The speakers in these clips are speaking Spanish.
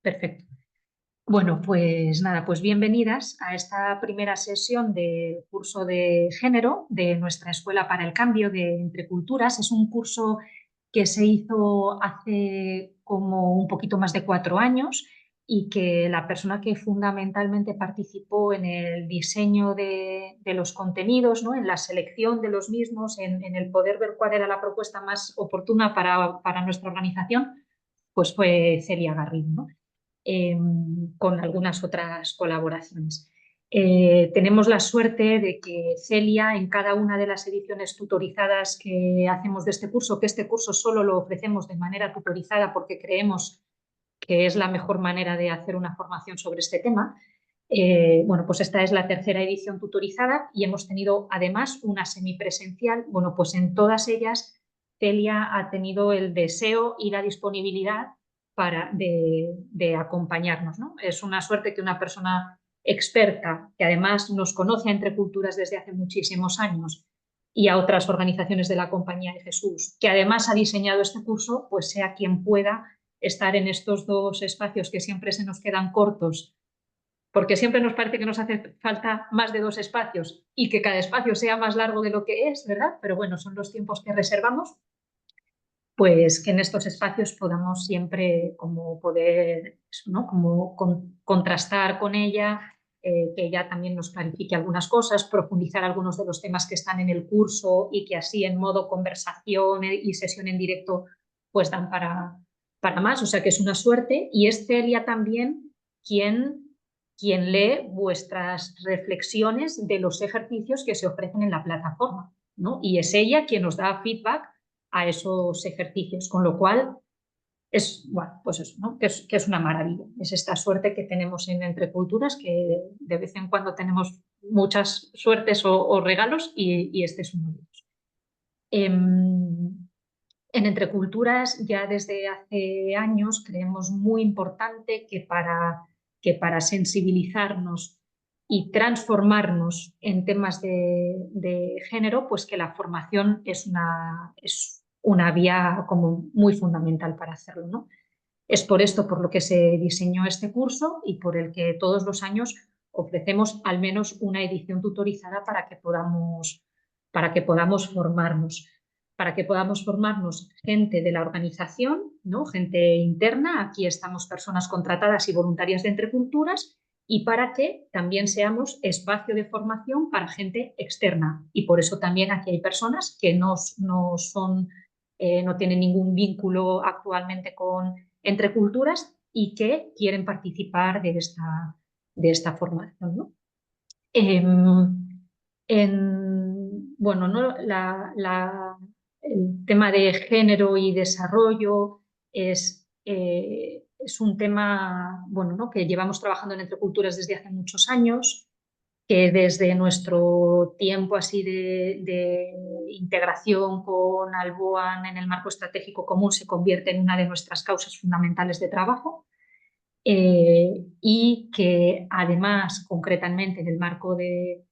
Perfecto. Bueno, pues nada, pues bienvenidas a esta primera sesión del curso de género de nuestra Escuela para el Cambio de Entre Culturas. Es un curso que se hizo hace como un poquito más de 4 años y que la persona que fundamentalmente participó en el diseño de los contenidos, ¿no? En la selección de los mismos, en el poder ver cuál era la propuesta más oportuna para nuestra organización, pues fue Celia Garrido, ¿no? eh, con algunas otras colaboraciones. Tenemos la suerte de que Celia, en cada una de las ediciones tutorizadas que hacemos de este curso, que este curso solo lo ofrecemos de manera tutorizada porque creemos que es la mejor manera de hacer una formación sobre este tema. Bueno, pues esta es la tercera edición tutorizada y hemos tenido además una semipresencial. Bueno, pues en todas ellas Celia ha tenido el deseo y la disponibilidad de acompañarnos, ¿no? Es una suerte que una persona experta, que además nos conoce a Entre Culturas desde hace muchísimos años y a otras organizaciones de la Compañía de Jesús, que además ha diseñado este curso, pues sea quien pueda estar en estos dos espacios que siempre se nos quedan cortos, porque siempre nos parece que nos hace falta más de 2 espacios y que cada espacio sea más largo de lo que es, ¿verdad? Pero bueno, son los tiempos que reservamos, pues que en estos espacios podamos siempre como poder, ¿no? Como contrastar con ella, que ella también nos clarifique algunas cosas, profundizar algunos de los temas que están en el curso y que así en modo conversación y sesión en directo pues dan para más. O sea que es una suerte y es Celia también quien lee vuestras reflexiones de los ejercicios que se ofrecen en la plataforma, ¿no? Y es ella quien nos da feedback a esos ejercicios, con lo cual es, bueno, pues eso, ¿no? Que es una maravilla. Es esta suerte que tenemos en Entre Culturas, que de vez en cuando tenemos muchas suertes o regalos y este es uno de ellos. En Entre Culturas ya desde hace años creemos muy importante que para sensibilizarnos y transformarnos en temas de género, pues que la formación es una vía como muy fundamental para hacerlo, ¿no? Es por esto por lo que se diseñó este curso y por el que todos los años ofrecemos al menos una edición tutorizada para que podamos formarnos, gente de la organización, ¿no? Gente interna, aquí estamos personas contratadas y voluntarias de Entre Culturas, y para que también seamos espacio de formación para gente externa. Y por eso también aquí hay personas que no son, no tienen ningún vínculo actualmente con Entre Culturas y que quieren participar de esta formación, ¿no? Eh, bueno, ¿no? El tema de género y desarrollo es un tema, bueno, ¿no? Que llevamos trabajando en Entre Culturas desde hace muchos años, que desde nuestro tiempo así de integración con Alboan en el marco estratégico común se convierte en una de nuestras causas fundamentales de trabajo. Y que además, concretamente en el marco de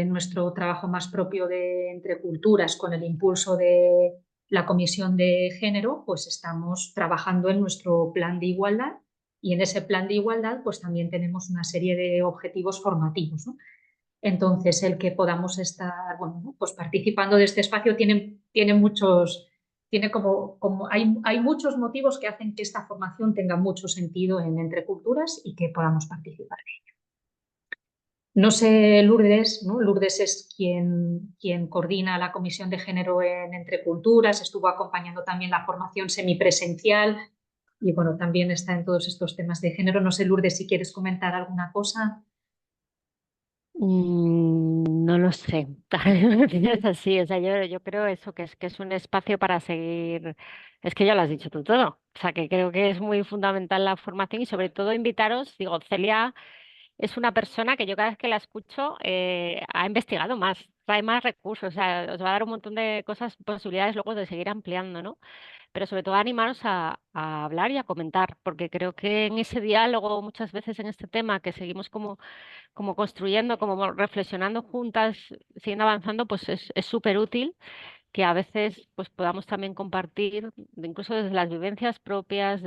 nuestro trabajo más propio de Entre Culturas, con el impulso de la Comisión de Género, pues estamos trabajando en nuestro plan de igualdad y en ese plan de igualdad pues también tenemos una serie de objetivos formativos, ¿no? Entonces, el que podamos estar, bueno, ¿no? Pues participando de este espacio tiene muchos, hay muchos motivos que hacen que esta formación tenga mucho sentido en Entre Culturas y que podamos participar. No sé, Lourdes, ¿no? Lourdes es quien coordina la Comisión de Género en Entre Culturas, estuvo acompañando también la formación semipresencial y bueno, también está en todos estos temas de género. No sé, Lourdes, si quieres comentar alguna cosa. No lo sé, es así, o sea, yo creo eso, que es un espacio para seguir, es que ya lo has dicho tú todo, o sea, que creo que es muy fundamental la formación y sobre todo invitaros, digo, Celia es una persona que yo cada vez que la escucho ha investigado más, trae más recursos, o sea, os va a dar un montón de cosas, posibilidades luego de seguir ampliando, ¿no? Pero sobre todo animaros a hablar y a comentar, porque creo que en ese diálogo, muchas veces en este tema que seguimos como construyendo, como reflexionando juntas, siguiendo avanzando, pues es súper útil que a veces pues podamos también compartir, incluso desde las vivencias propias,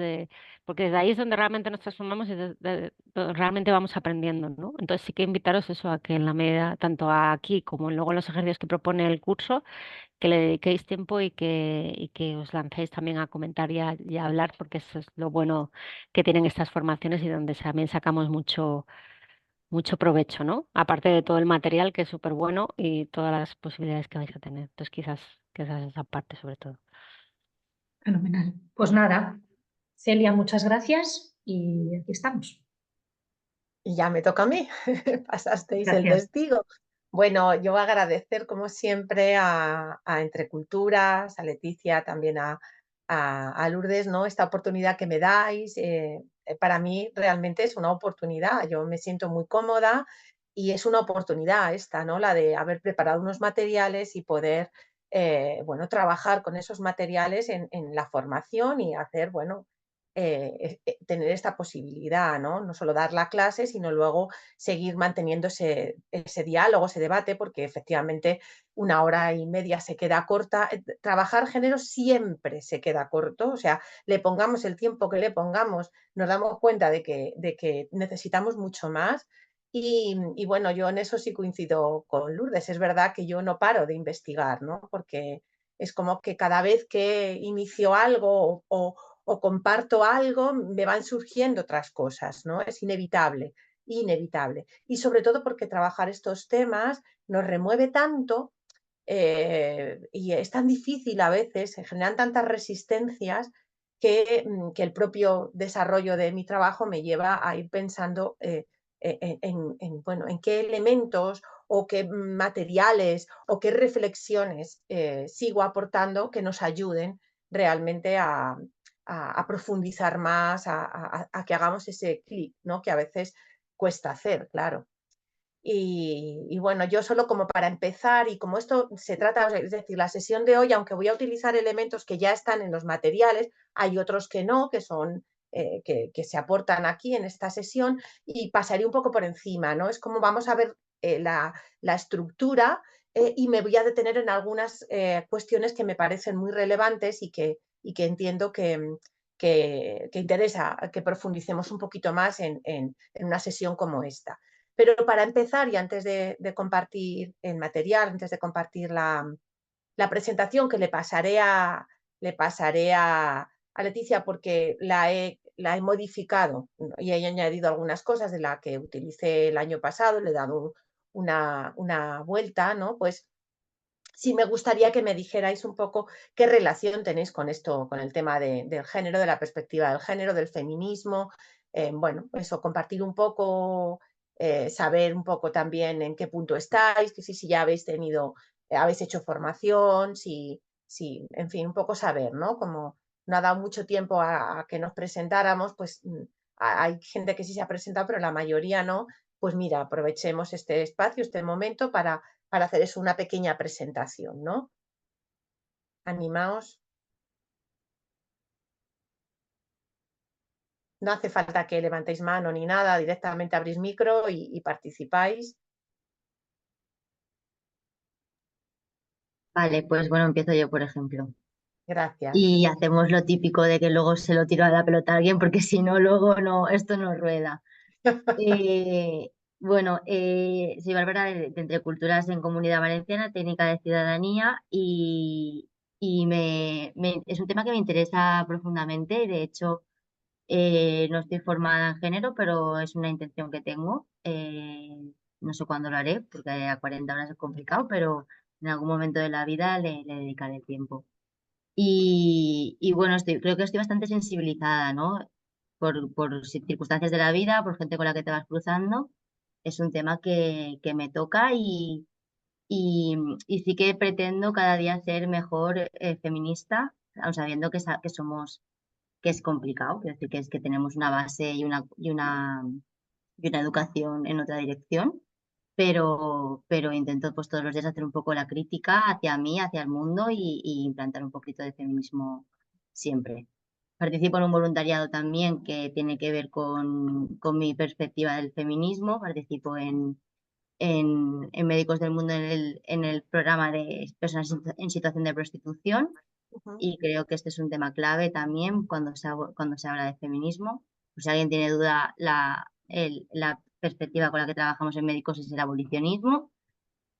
porque desde ahí es donde realmente nos transformamos y donde realmente vamos aprendiendo, ¿no? Entonces sí que invitaros eso a que en la medida, tanto aquí como luego en los ejercicios que propone el curso, que le dediquéis tiempo y que os lancéis también a comentar y a hablar, porque eso es lo bueno que tienen estas formaciones y donde también sacamos mucho provecho, ¿no? Aparte de todo el material que es súper bueno y todas las posibilidades que vais a tener. Entonces quizás esa parte sobre todo. Fenomenal. Pues nada, Celia, muchas gracias y aquí estamos. Y ya me toca a mí, pasasteis el Gracias. testigo. Bueno, yo voy a agradecer como siempre a Entre Culturas, a Leticia, también a Lourdes, ¿no? Esta oportunidad que me dais. Para mí realmente es una oportunidad, yo me siento muy cómoda y es una oportunidad esta, ¿no? La de haber preparado unos materiales y poder, bueno, trabajar con esos materiales en la formación y hacer, bueno, tener esta posibilidad, ¿no? No solo dar la clase, sino luego seguir manteniendo ese diálogo, ese debate, porque efectivamente 1 hora y media se queda corta. Trabajar género siempre se queda corto, o sea, le pongamos el tiempo que le pongamos, nos damos cuenta de que necesitamos mucho más. Y bueno, yo en eso sí coincido con Lourdes. Es verdad que yo no paro de investigar, ¿no? Porque es como que cada vez que inicio algo o comparto algo, me van surgiendo otras cosas, ¿no? Es inevitable, inevitable. Y sobre todo porque trabajar estos temas nos remueve tanto y es tan difícil a veces, se generan tantas resistencias que el propio desarrollo de mi trabajo me lleva a ir pensando bueno, en qué elementos o qué materiales o qué reflexiones sigo aportando que nos ayuden realmente a profundizar más, a que hagamos ese clic, ¿no? Que a veces cuesta hacer, claro. Y bueno, yo solo como para empezar y como esto se trata, es decir, la sesión de hoy, aunque voy a utilizar elementos que ya están en los materiales, hay otros que no, que son que se aportan aquí en esta sesión y pasaré un poco por encima, ¿no? Es como vamos a ver la estructura y me voy a detener en algunas cuestiones que me parecen muy relevantes y que entiendo que interesa que profundicemos un poquito más en una sesión como esta. Pero para empezar, y antes de compartir el material, antes de compartir la presentación que le pasaré a Leticia porque la he modificado y he añadido algunas cosas de la que utilicé el año pasado, le he dado una vuelta, ¿no? Pues sí me gustaría que me dijerais un poco qué relación tenéis con esto, con el tema del género, de la perspectiva del género, del feminismo. Bueno, eso, compartir un poco, saber un poco también en qué punto estáis, que si ya habéis hecho formación, en fin, un poco saber, ¿no? Como no ha dado mucho tiempo a que nos presentáramos, pues hay gente que sí se ha presentado, pero la mayoría no. Pues mira, aprovechemos este espacio, este momento para hacer eso, una pequeña presentación, ¿no? Animaos. No hace falta que levantéis mano ni nada, directamente abrís micro y participáis. Vale, pues bueno, empiezo yo, por ejemplo. Gracias. Y hacemos lo típico de que luego se lo tiro a la pelota a alguien, porque si no, luego no, esto no rueda. Bueno, soy Bárbara de Entre Culturas en Comunidad Valenciana, técnica de ciudadanía, y es un tema que me interesa profundamente. De hecho, no estoy formada en género, pero es una intención que tengo. No sé cuándo lo haré, porque a 40 horas es complicado, pero en algún momento de la vida le dedicaré tiempo. Y bueno, creo que estoy bastante sensibilizada, ¿no? Por circunstancias de la vida, por gente con la que te vas cruzando. Es un tema que me toca y, y sí que pretendo cada día ser mejor feminista, aun sabiendo que somos, que es complicado, es decir, que tenemos una base y una educación en otra dirección, pero intento pues todos los días hacer un poco la crítica hacia mí, hacia el mundo y implantar un poquito de feminismo siempre. Participo en un voluntariado también que tiene que ver con mi perspectiva del feminismo. Participo en Médicos del Mundo en el programa de personas en situación de prostitución. Y creo que este es un tema clave también cuando cuando se habla de feminismo. Pues si alguien tiene duda, la perspectiva con la que trabajamos en médicos es el abolicionismo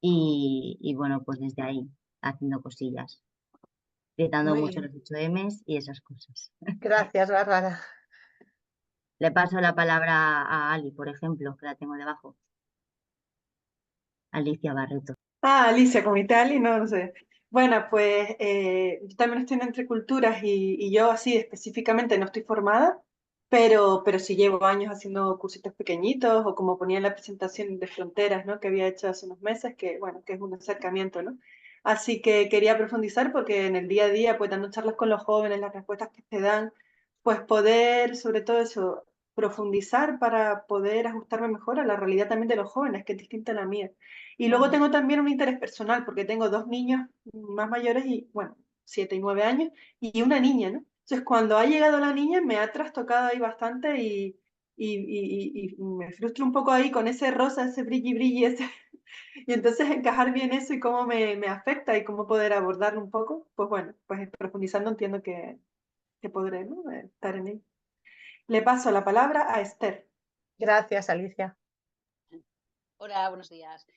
y bueno, pues desde ahí, haciendo cosillas, gritando Muy mucho bien. los 8Ms y esas cosas. Gracias, Bárbara. Le paso la palabra a Ali, por ejemplo, que la tengo debajo. Alicia Barreto. Ah, Alicia, con Italia, no, no sé. Bueno, pues yo también estoy en Entre Culturas y yo así específicamente no estoy formada, pero sí llevo años haciendo cursitos pequeñitos o como ponía en la presentación de Fronteras, ¿no? Que había hecho hace unos meses, que bueno, que es un acercamiento, ¿no? Así que quería profundizar porque en el día a día, pues dando charlas con los jóvenes, las respuestas que te dan, pues poder, sobre todo eso, profundizar para poder ajustarme mejor a la realidad también de los jóvenes, que es distinta a la mía. Y luego tengo también un interés personal, porque tengo dos niños más mayores y, bueno, 7 y 9 años, y una niña, ¿no? Entonces, cuando ha llegado la niña, me ha trastocado ahí bastante y me frustro un poco ahí con ese rosa, ese brilli brilli, ese... Y entonces encajar bien eso y cómo me afecta y cómo poder abordarlo un poco, pues bueno, pues profundizando entiendo que podré, ¿no? Estar en ello. Le paso la palabra a Esther. Gracias, Alicia. Hola, buenos días.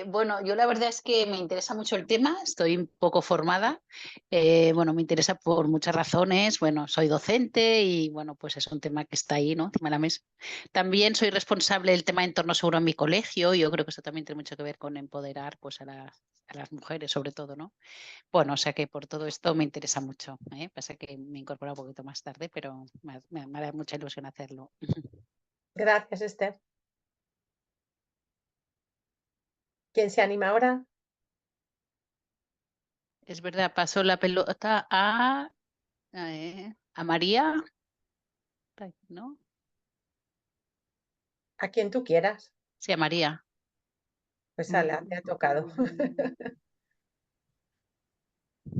Bueno, yo la verdad es que me interesa mucho el tema, estoy un poco formada. Bueno, me interesa por muchas razones. Bueno, soy docente y bueno, pues es un tema que está ahí, ¿no? Encima de la mesa. También soy responsable del tema de entorno seguro en mi colegio. Yo creo que esto también tiene mucho que ver con empoderar pues, a las mujeres, sobre todo, ¿no? Bueno, o sea que por todo esto me interesa mucho, ¿eh? Pasa que me he incorporado un poquito más tarde, pero me da mucha ilusión hacerlo. Gracias, Esther. ¿Quién se anima ahora? Es verdad, paso la pelota a María, ¿no? A quien tú quieras. Sí, a María. Pues ala, te ha tocado.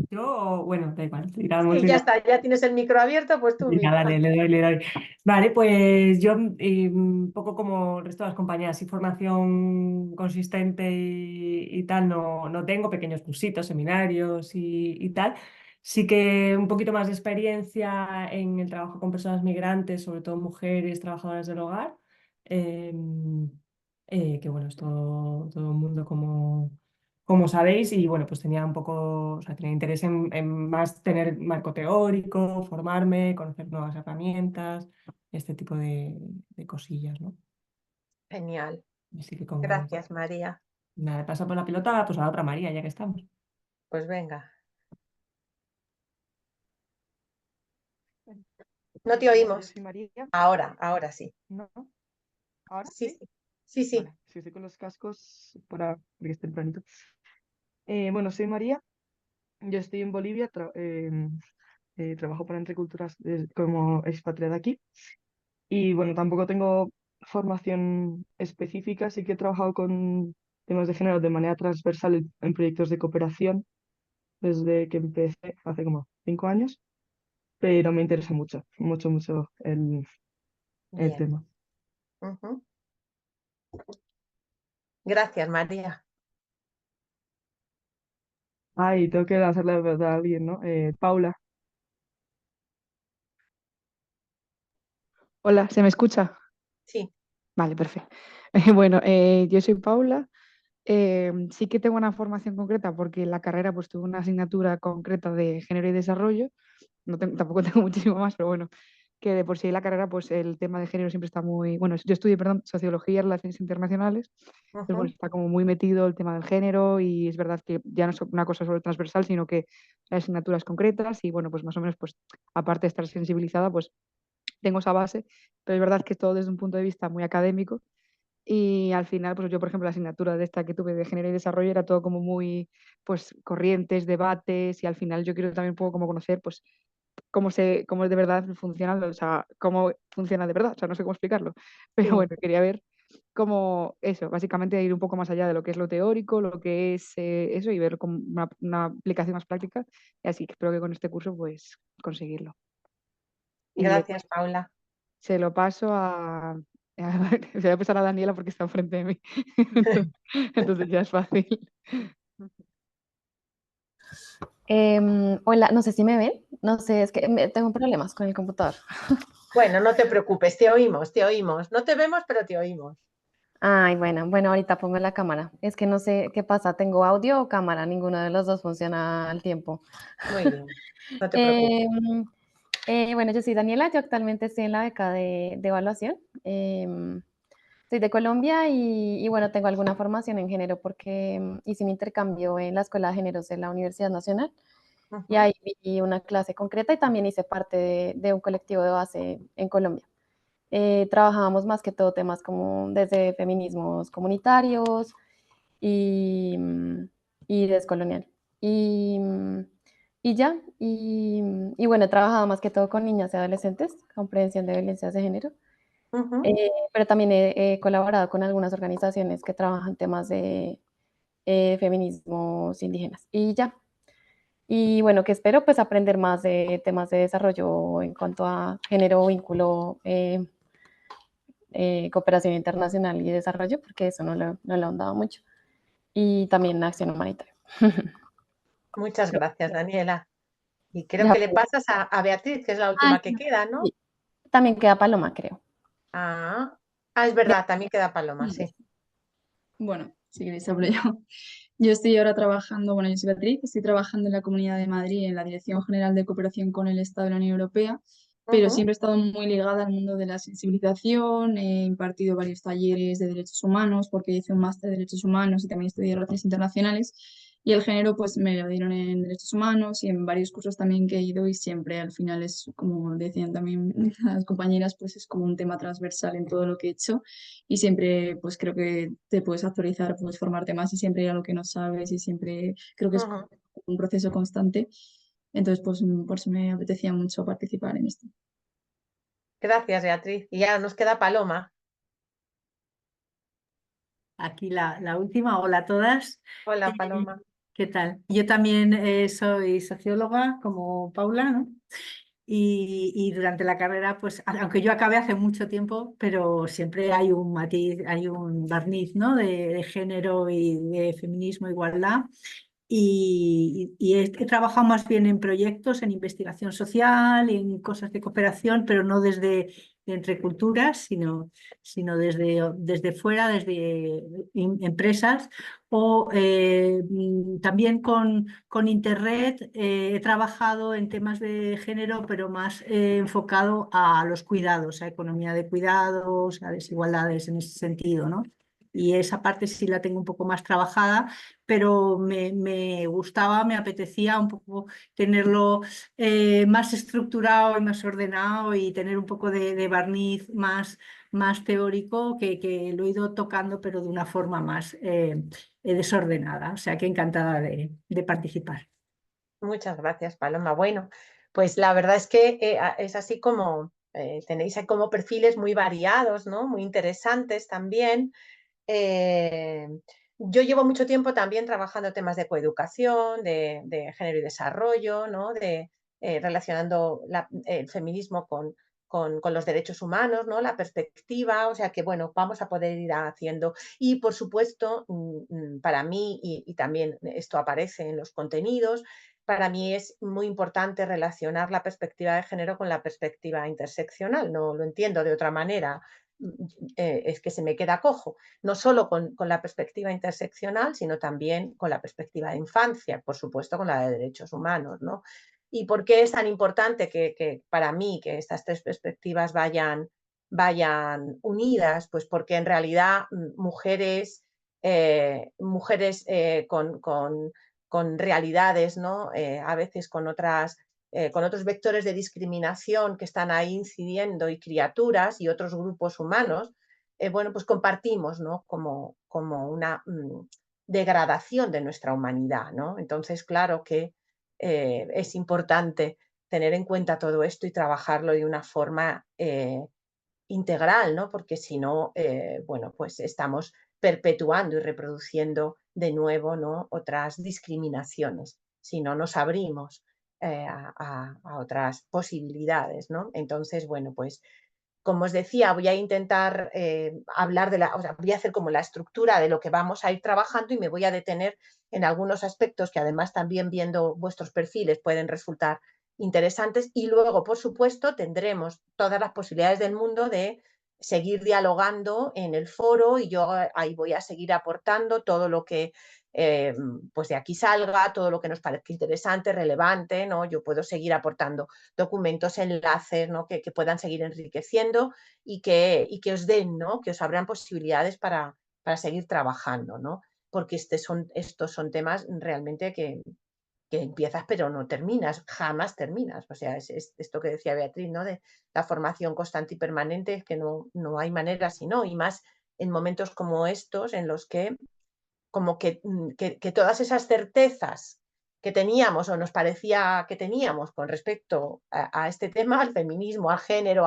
Yo, bueno, da igual, Sí, ya está, ya tienes el micro abierto, pues tú Venga, misma. dale, le doy. Vale, pues yo, un poco como el resto de las compañías, y formación consistente y tal, no tengo pequeños cursitos, seminarios y tal. Sí que un poquito más de experiencia en el trabajo con personas migrantes, sobre todo mujeres trabajadoras del hogar, que bueno, es todo el mundo como sabéis, y bueno, pues tenía un poco, o sea, tenía interés en más tener marco teórico, formarme, conocer nuevas herramientas, este tipo de cosillas, ¿no? Genial. Así que como Gracias, María. nada, pasa por la pelota, pues a la otra María, ya que estamos. Pues venga. No te Yo oímos. soy María, Ahora sí. ¿no? ¿Ahora Sí, sí? sí. Sí, sí. Vale, si estoy con los cascos porque es tempranito. Bueno, soy María, yo estoy en Bolivia, trabajo para Entre Culturas como expatriada aquí y bueno, tampoco tengo formación específica, sí que he trabajado con temas de género de manera transversal en proyectos de cooperación desde que empecé hace como 5 años, pero me interesa mucho, mucho, mucho el Bien. tema. Ujú. Gracias, María. Ay, tengo que hacerle la verdad a alguien, ¿no? Paula. Hola, ¿se me escucha? Sí. Vale, perfecto. Bueno, yo soy Paula. Sí que tengo una formación concreta porque en la carrera pues tuve una asignatura concreta de género y desarrollo. Tampoco tengo muchísimo más, pero bueno, que de por sí en la carrera pues el tema de género siempre está muy... Bueno, yo estudié, perdón, sociología y relaciones internacionales. Entonces, bueno, Ujú. está como muy metido el tema del género y es verdad que ya no es una cosa solo transversal, sino que hay asignaturas concretas y bueno, pues más o menos pues aparte de estar sensibilizada, pues tengo esa base, pero es verdad que es todo desde un punto de vista muy académico y al final, pues yo, por ejemplo, la asignatura de esta que tuve de género y desarrollo era todo como muy, pues, corrientes, debates y al final yo quiero también un poco como conocer, pues, cómo de verdad funciona, o sea, cómo funciona de verdad, o sea, no sé cómo explicarlo, pero Sí. bueno, quería ver cómo eso, básicamente ir un poco más allá de lo que es lo teórico, lo que es eso y ver como una aplicación más práctica y así que espero que con este curso, pues, conseguirlo. Y Gracias, Paula. se lo paso a Se voy a pasar a Daniela porque está enfrente de mí. Entonces ya es fácil. Hola, no sé si me ven, no sé, es que tengo problemas con el computador. Bueno, no te preocupes, te oímos, te oímos. No te vemos, pero te oímos. Ay, bueno, ahorita pongo la cámara. Es que no sé qué pasa, ¿tengo audio o cámara? Ninguno de los dos funciona al tiempo. Muy bien, no te preocupes. Bueno, yo soy Daniela, yo actualmente estoy en la beca de evaluación. Soy de Colombia y bueno, tengo alguna formación en género porque hice un intercambio en la Escuela de Géneros de la Universidad Nacional y Ujú, ahí vi una clase concreta y también hice parte de un colectivo de base en Colombia. Trabajábamos más que todo temas como desde feminismos comunitarios y descolonial. Y, mm, y ya, y bueno, he trabajado más que todo con niñas y adolescentes, con prevención de violencias de género, ujú. pero también he colaborado con algunas organizaciones que trabajan temas de feminismos indígenas. Y ya, y bueno, que espero pues aprender más de temas de desarrollo en cuanto a género, vínculo, cooperación internacional y desarrollo, porque eso no lo han dado mucho. Y también acción humanitaria. Muchas gracias, Daniela. Y creo Ya, que le pasas a Beatriz, que es la ah, última que queda, ¿no? sí. También queda Paloma, creo. Ah, es verdad, también queda Paloma, Mm, sí. Bueno, si queréis hablo yo. Yo estoy ahora trabajando, bueno, yo soy Beatriz, estoy trabajando en la Comunidad de Madrid en la Dirección General de Cooperación con el Estado de la Unión Europea, pero Ujú, siempre he estado muy ligada al mundo de la sensibilización, he impartido varios talleres de derechos humanos porque hice un máster de derechos humanos y también estudié relaciones internacionales y el género pues me lo dieron en derechos humanos y en varios cursos también que he ido y siempre al final es, como decían también las compañeras, pues es como un tema transversal en todo lo que he hecho y siempre pues creo que te puedes actualizar, puedes formarte más y siempre hay algo que no sabes y siempre creo que es ujú. un proceso constante. Entonces, pues por eso me apetecía mucho participar en esto. Gracias, Beatriz. Y ya nos queda Paloma. Aquí la última, hola a todas. Hola, Eh, Paloma. ¿Qué tal? Yo también soy socióloga como Paula, ¿no? Y durante la carrera, pues, aunque yo acabé hace mucho tiempo, pero siempre hay un matiz, hay un barniz, ¿no? De género y de feminismo, igualdad. Y he trabajado más bien en proyectos, en investigación social, en cosas de cooperación, pero no desde entre culturas, sino desde fuera, desde empresas. O también con Internet he trabajado en temas de género, pero más enfocado a los cuidados, a economía de cuidados, a desigualdades en ese sentido, ¿no? Y esa parte sí la tengo un poco más trabajada, pero me gustaba, me apetecía un poco tenerlo más estructurado y más ordenado y tener un poco de barniz más teórico que lo he ido tocando, pero de una forma más desordenada. O sea que encantada de participar. Muchas gracias, Paloma. Bueno, pues la verdad es que es así como tenéis ahí como perfiles muy variados, ¿no? Muy interesantes también. Eh, yo llevo mucho tiempo también trabajando temas de coeducación, de género y desarrollo, ¿no? Relacionando el feminismo con los derechos humanos, ¿no? La perspectiva, o sea que bueno, vamos a poder ir haciendo. Y por supuesto, para mí, y también esto aparece en los contenidos, para mí es muy importante relacionar la perspectiva de género con la perspectiva interseccional, no lo entiendo de otra manera, es que se me queda cojo, no solo con la perspectiva interseccional, sino también con la perspectiva de infancia, por supuesto con la de derechos humanos, ¿no? ¿Y por qué es tan importante que para mí que estas tres perspectivas vayan unidas? Pues porque en realidad mujeres con realidades, ¿no? A veces con otros vectores de discriminación que están ahí incidiendo y criaturas y otros grupos humanos, bueno, pues compartimos, ¿no? Como una degradación de nuestra humanidad, ¿no? Entonces, claro que es importante tener en cuenta todo esto y trabajarlo de una forma integral, ¿no? Porque si no, bueno, pues estamos perpetuando y reproduciendo de nuevo, ¿no? Otras discriminaciones, si no nos abrimos a otras posibilidades, ¿no? Entonces, bueno, pues Como os decía, voy a intentar hablar o sea, voy a hacer como la estructura de lo que vamos a ir trabajando y me voy a detener en algunos aspectos que además también viendo vuestros perfiles pueden resultar interesantes y luego, por supuesto, tendremos todas las posibilidades del mundo de seguir dialogando en el foro y yo ahí voy a seguir aportando todo lo que pues de aquí salga, todo lo que nos parezca interesante, relevante, ¿no? Yo puedo seguir aportando documentos, enlaces, ¿no? que puedan seguir enriqueciendo y que os den, ¿no? Que os abran posibilidades para seguir trabajando, ¿no? Porque estos son temas realmente que empiezas pero no terminas, jamás terminas. O sea, es esto que decía Beatriz, ¿no? De la formación constante y permanente, es que no hay manera si no, y más en momentos como estos en los que como que todas esas certezas que teníamos o nos parecía que teníamos con respecto a este tema, al feminismo, al género,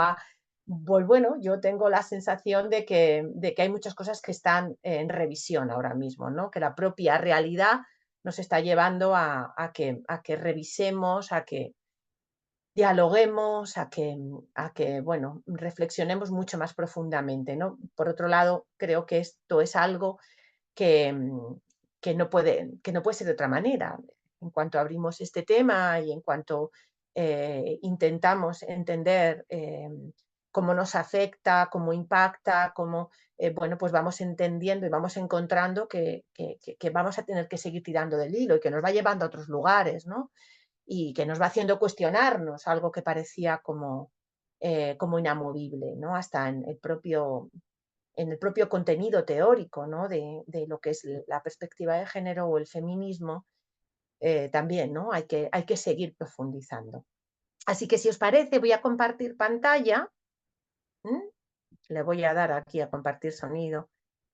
pues bueno, yo tengo la sensación de que hay muchas cosas que están en revisión ahora mismo, ¿no? Que la propia realidad nos está llevando a que revisemos, a que dialoguemos, a que bueno, reflexionemos mucho más profundamente, ¿no? Por otro lado, creo que esto es algo que, no puede ser de otra manera. En cuanto abrimos este tema y en cuanto intentamos entender cómo nos afecta, cómo impacta, cómo, bueno, pues vamos entendiendo y vamos encontrando que vamos a tener que seguir tirando del hilo y que nos va llevando a otros lugares, ¿no? Y que nos va haciendo cuestionarnos algo que parecía como inamovible, ¿no? Hasta en el propio contenido teórico, ¿no? de lo que es la perspectiva de género o el feminismo, también, ¿no? Hay que seguir profundizando. Así que si os parece, voy a compartir pantalla. Le voy a dar aquí a compartir sonido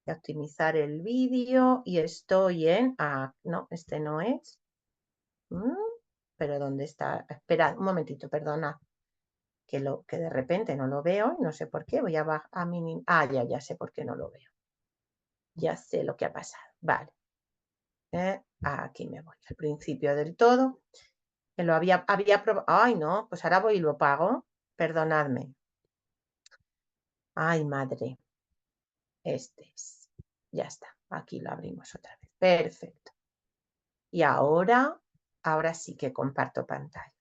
y a optimizar el vídeo y estoy en... no, este no es. Pero ¿dónde está? Esperad un momentito, perdona. Que de repente no lo veo, no sé por qué, voy a bajar a minimizar. Ya sé por qué no lo veo. Ya sé lo que ha pasado. Vale. Aquí me voy al principio del todo. Que lo había probado. Ay, no, pues ahora voy y lo pago. Perdonadme. Ay, madre. Este es. Ya está. Aquí lo abrimos otra vez. Perfecto. Y ahora sí que comparto pantalla.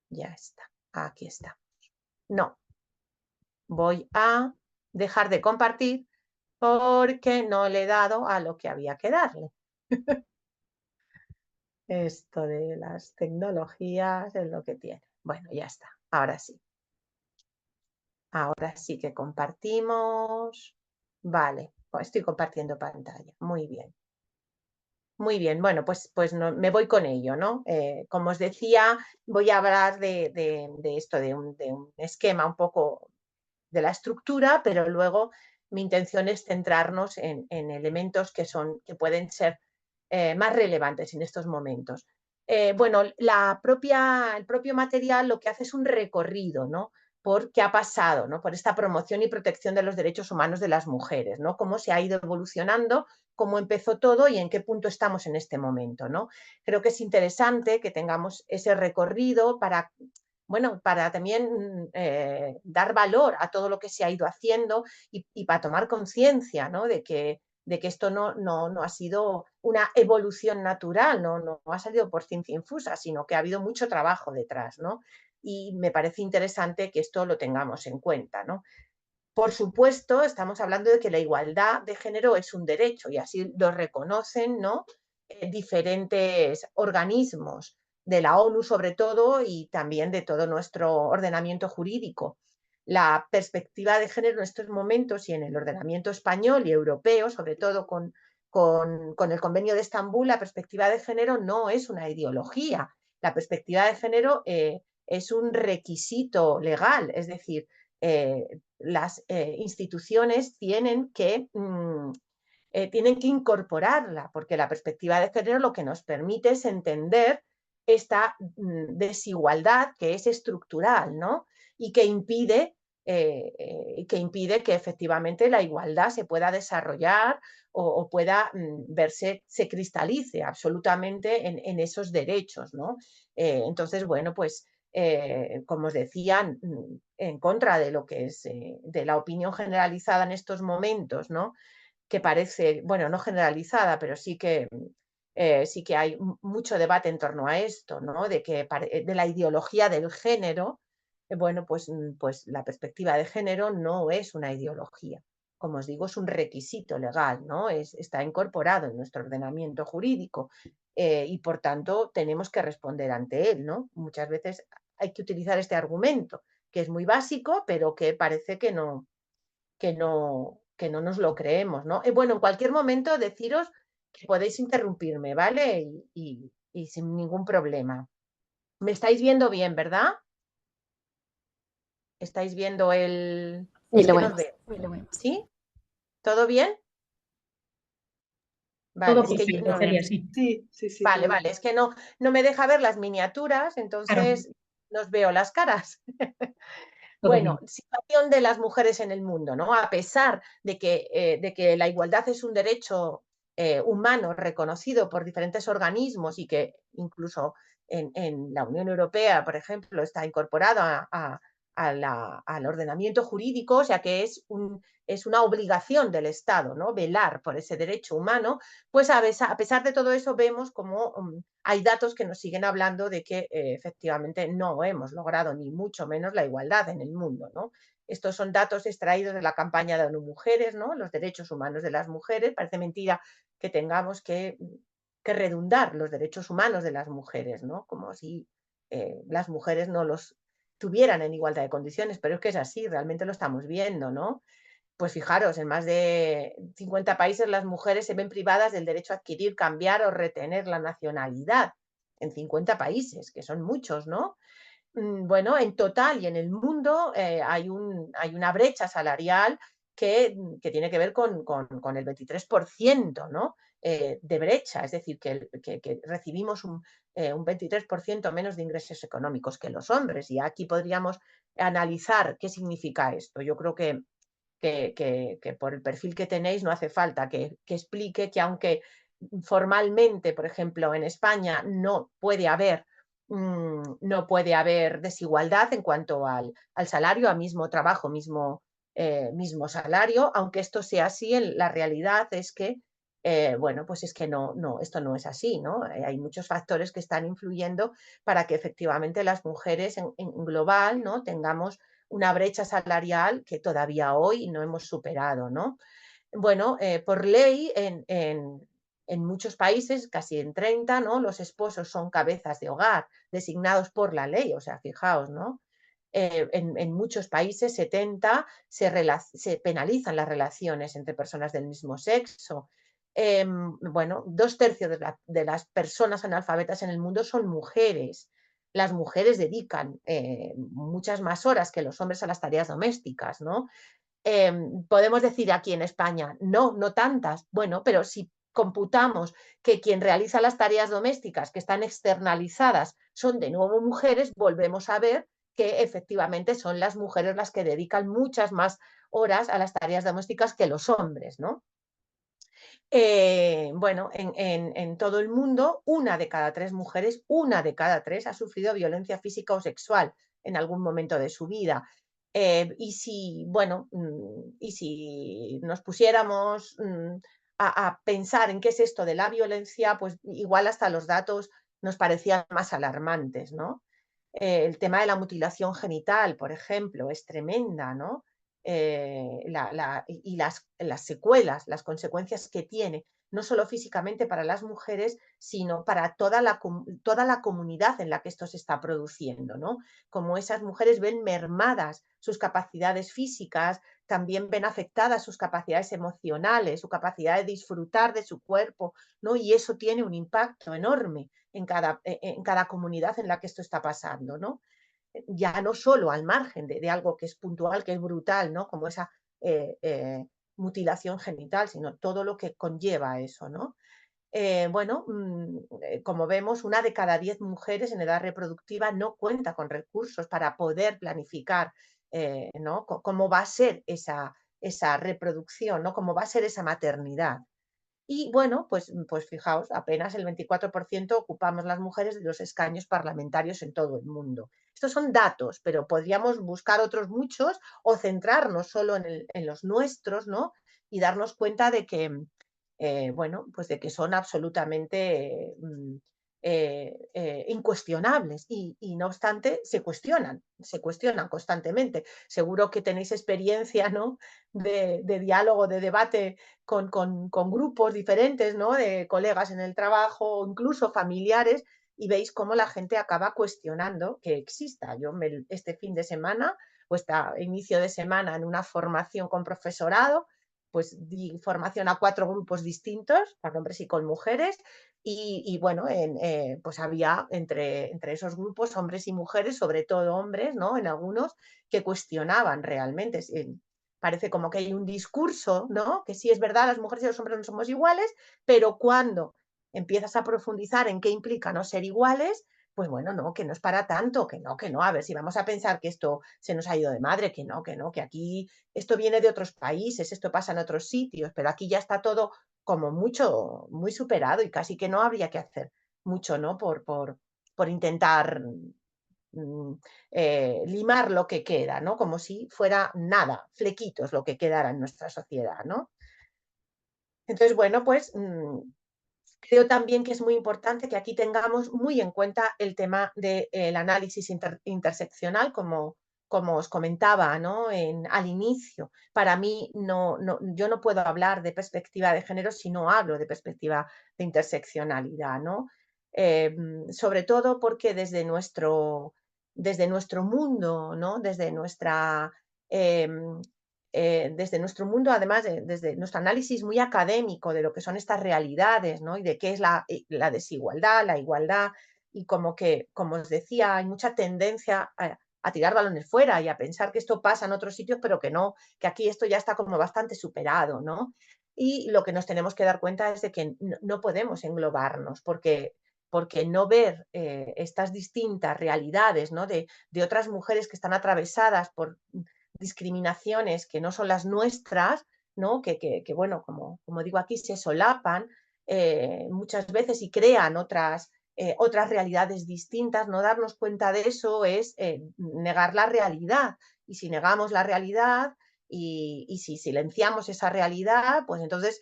Ya está. Aquí está. No. Voy a dejar de compartir porque no le he dado a lo que había que darle. Esto de las tecnologías es lo que tiene. Bueno, ya está. Ahora sí. Ahora sí que compartimos. Vale, pues estoy compartiendo pantalla. Muy bien. Muy bien, bueno, pues no, me voy con ello, ¿no? Como os decía, voy a hablar de esto, de un esquema un poco de la estructura, pero luego mi intención es centrarnos en elementos que pueden ser más relevantes en estos momentos. Bueno, el propio material lo que hace es un recorrido, ¿no? Por qué ha pasado, ¿no? Por esta promoción y protección de los derechos humanos de las mujeres, ¿no? Cómo se ha ido evolucionando, cómo empezó todo y en qué punto estamos en este momento, ¿no? Creo que es interesante que tengamos ese recorrido para también dar valor a todo lo que se ha ido haciendo y para tomar conciencia, ¿no? de que esto no ha sido una evolución natural, no ha salido por ciencia infusa, sino que ha habido mucho trabajo detrás, ¿no? Y me parece interesante que esto lo tengamos en cuenta, ¿no? Por supuesto, estamos hablando de que la igualdad de género es un derecho y así lo reconocen, ¿no? Diferentes organismos de la ONU sobre todo y también de todo nuestro ordenamiento jurídico. La perspectiva de género en estos momentos y en el ordenamiento español y europeo, sobre todo con el Convenio de Estambul, la perspectiva de género no es una ideología. La perspectiva de género es un requisito legal, es decir, las instituciones tienen que incorporarla, porque la perspectiva de género lo que nos permite es entender esta desigualdad que es estructural, ¿no? Y que impide que efectivamente la igualdad se pueda desarrollar o pueda se cristalice absolutamente en esos derechos, ¿no? Entonces, bueno, pues como os decía, en contra de lo que es de la opinión generalizada en estos momentos, ¿no? Que parece, bueno, no generalizada, pero sí que hay mucho debate en torno a esto, ¿no? De la ideología del género. Bueno, pues la perspectiva de género no es una ideología. Como os digo, es un requisito legal, ¿no? Está incorporado en nuestro ordenamiento jurídico y, por tanto, tenemos que responder ante él, ¿no? Muchas veces hay que utilizar este argumento, que es muy básico, pero que parece que no nos lo creemos, ¿no? Bueno, en cualquier momento deciros que podéis interrumpirme, ¿vale? Y sin ningún problema. ¿Me estáis viendo bien, verdad? ¿Estáis viendo el...? Sí, Es lo que nos vemos, veo. lo vemos. ¿Sí? ¿Todo bien? Vale, Todo es que perfecto, Todo Celia, bien. sí. Sí, sí, sí, Vale, todo vale, bien. es que no me deja ver las miniaturas, Claro, entonces nos veo las caras. todo Bueno, bien. situación de las mujeres en el mundo, ¿no? A pesar de que la igualdad es un derecho humano reconocido por diferentes organismos y que incluso en la Unión Europea, por ejemplo, está incorporado al ordenamiento jurídico, o sea que es una obligación del Estado, ¿no? Velar por ese derecho humano, pues a pesar de todo eso vemos como hay datos que nos siguen hablando de que efectivamente no hemos logrado ni mucho menos la igualdad en el mundo, ¿no? Estos son datos extraídos de la campaña de ONU Mujeres, ¿no? Los derechos humanos de las mujeres. Parece mentira que tengamos que redundar los derechos humanos de las mujeres, ¿no? Como si las mujeres no los tuvieran en igualdad de condiciones, pero es que es así, realmente lo estamos viendo, ¿no? Pues fijaros, en más de 50 países las mujeres se ven privadas del derecho a adquirir, cambiar o retener la nacionalidad. En 50 países, que son muchos, ¿no? Bueno, en total y en el mundo hay una brecha salarial que tiene que ver con el 23%, ¿no? De brecha, es decir, que recibimos un 23% menos de ingresos económicos que los hombres. Y aquí podríamos analizar qué significa esto. Yo creo que por el perfil que tenéis no hace falta que explique que aunque formalmente, por ejemplo, en España no puede haber desigualdad en cuanto al salario, a mismo trabajo, mismo salario, aunque esto sea así, la realidad es que, bueno, pues es que esto no es así, ¿no? Hay muchos factores que están influyendo para que efectivamente las mujeres en global, ¿no? Tengamos una brecha salarial que todavía hoy no hemos superado, ¿no? Bueno, por ley en muchos países, casi en 30, ¿no? Los esposos son cabezas de hogar designados por la ley, o sea, fijaos, ¿no? En muchos países, 70, se penalizan las relaciones entre personas del mismo sexo. Bueno, 2/3 de las personas analfabetas en el mundo son mujeres. Las mujeres dedican muchas más horas que los hombres a las tareas domésticas, ¿no? Podemos decir aquí en España, no tantas. Bueno, pero si computamos que quien realiza las tareas domésticas que están externalizadas son de nuevo mujeres, volvemos a ver que efectivamente son las mujeres las que dedican muchas más horas a las tareas domésticas que los hombres, ¿no? Bueno, en todo el mundo, 1 de cada 3 mujeres, 1 de cada 3 ha sufrido violencia física o sexual en algún momento de su vida. Y si nos pusiéramos a pensar en qué es esto de la violencia, pues igual hasta los datos nos parecían más alarmantes, ¿no? El tema de la mutilación genital, por ejemplo, es tremenda, ¿no? Y las secuelas, las consecuencias que tiene, no solo físicamente para las mujeres, sino para toda la comunidad en la que esto se está produciendo, ¿no? Como esas mujeres ven mermadas sus capacidades físicas, también ven afectadas sus capacidades emocionales, su capacidad de disfrutar de su cuerpo, ¿no? Y eso tiene un impacto enorme en cada comunidad en la que esto está pasando, ¿no? Ya no solo al margen de algo que es puntual, que es brutal, ¿no? Como esa mutilación genital, sino todo lo que conlleva eso, ¿no? Bueno, como vemos, 1 de cada 10 mujeres en edad reproductiva no cuenta con recursos para poder planificar, ¿no? Cómo va a ser esa reproducción, ¿no? Cómo va a ser esa maternidad. Y bueno, pues fijaos, apenas el 24% ocupamos las mujeres de los escaños parlamentarios en todo el mundo. Estos son datos, pero podríamos buscar otros muchos o centrarnos solo en los nuestros, ¿no? Y darnos cuenta de que, bueno, pues de que son absolutamente incuestionables y no obstante se cuestionan constantemente. Seguro que tenéis experiencia, ¿no? de diálogo, de debate con grupos diferentes, ¿no? De colegas en el trabajo o incluso familiares, y veis cómo la gente acaba cuestionando que exista. Este fin de semana o este inicio de semana en una formación con profesorado, pues di formación a 4 grupos distintos, con hombres y con mujeres, y bueno, pues había entre esos grupos hombres y mujeres, sobre todo hombres, ¿no? En algunos que cuestionaban realmente. Parece como que hay un discurso, ¿no? Que sí es verdad, las mujeres y los hombres no somos iguales, pero cuando empiezas a profundizar en qué implica no ser iguales, pues bueno, no, que no es para tanto, que no, a ver, si vamos a pensar que esto se nos ha ido de madre, que no, que aquí esto viene de otros países, esto pasa en otros sitios, pero aquí ya está todo como mucho, muy superado y casi que no habría que hacer mucho, ¿no? Por intentar limar lo que queda, ¿no? Como si fuera nada, flequitos lo que quedara en nuestra sociedad, ¿no? Entonces, bueno, pues creo también que es muy importante que aquí tengamos muy en cuenta el tema del análisis interseccional, como os comentaba, ¿no? Al inicio. Para mí, yo no puedo hablar de perspectiva de género si no hablo de perspectiva de interseccionalidad, ¿no? Sobre todo porque desde nuestro mundo, ¿no? Desde nuestro mundo, además, desde nuestro análisis muy académico de lo que son estas realidades, ¿no? Y de qué es la desigualdad, la igualdad, y como os decía, hay mucha tendencia a tirar balones fuera y a pensar que esto pasa en otros sitios, pero que no, que aquí esto ya está como bastante superado, ¿no? Y lo que nos tenemos que dar cuenta es de que no podemos englobarnos, porque no ver estas distintas realidades, ¿no? de otras mujeres que están atravesadas por discriminaciones que no son las nuestras, ¿no? que bueno, como digo aquí, se solapan muchas veces y crean otras realidades distintas. No darnos cuenta de eso es negar la realidad, y si negamos la realidad y si silenciamos esa realidad, pues entonces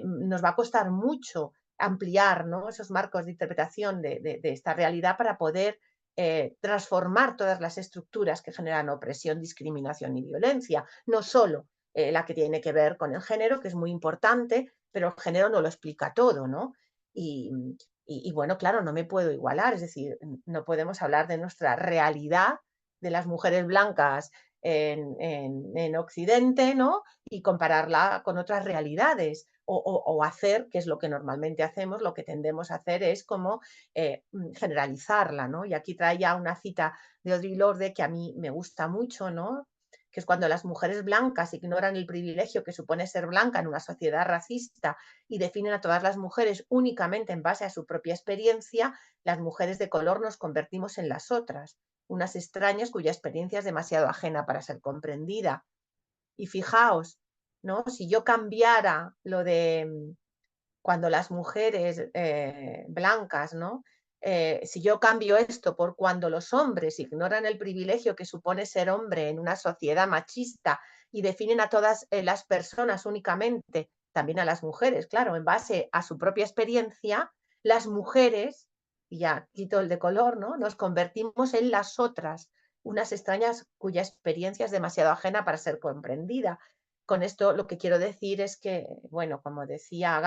nos va a costar mucho ampliar, ¿no? Esos marcos de interpretación de esta realidad para poder transformar todas las estructuras que generan opresión, discriminación y violencia, no solo la que tiene que ver con el género, que es muy importante, pero el género no lo explica todo, ¿no? Y bueno, claro, no me puedo igualar, es decir, no podemos hablar de nuestra realidad, de las mujeres blancas en Occidente, ¿no? Y compararla con otras realidades. O hacer, que es lo que normalmente hacemos, lo que tendemos a hacer es como generalizarla, ¿no? Y aquí traía una cita de Audre Lorde que a mí me gusta mucho, ¿no? Que es cuando las mujeres blancas ignoran el privilegio que supone ser blanca en una sociedad racista y definen a todas las mujeres únicamente en base a su propia experiencia, las mujeres de color nos convertimos en las otras, unas extrañas cuya experiencia es demasiado ajena para ser comprendida. Y fijaos, ¿no? Si yo cambiara lo de cuando las mujeres blancas, ¿no? Si yo cambio esto por cuando los hombres ignoran el privilegio que supone ser hombre en una sociedad machista y definen a todas las personas únicamente, también a las mujeres, claro, en base a su propia experiencia, las mujeres, y ya quito el de color, ¿no? Nos convertimos en las otras, unas extrañas cuya experiencia es demasiado ajena para ser comprendida. Con esto lo que quiero decir es que, bueno, como decía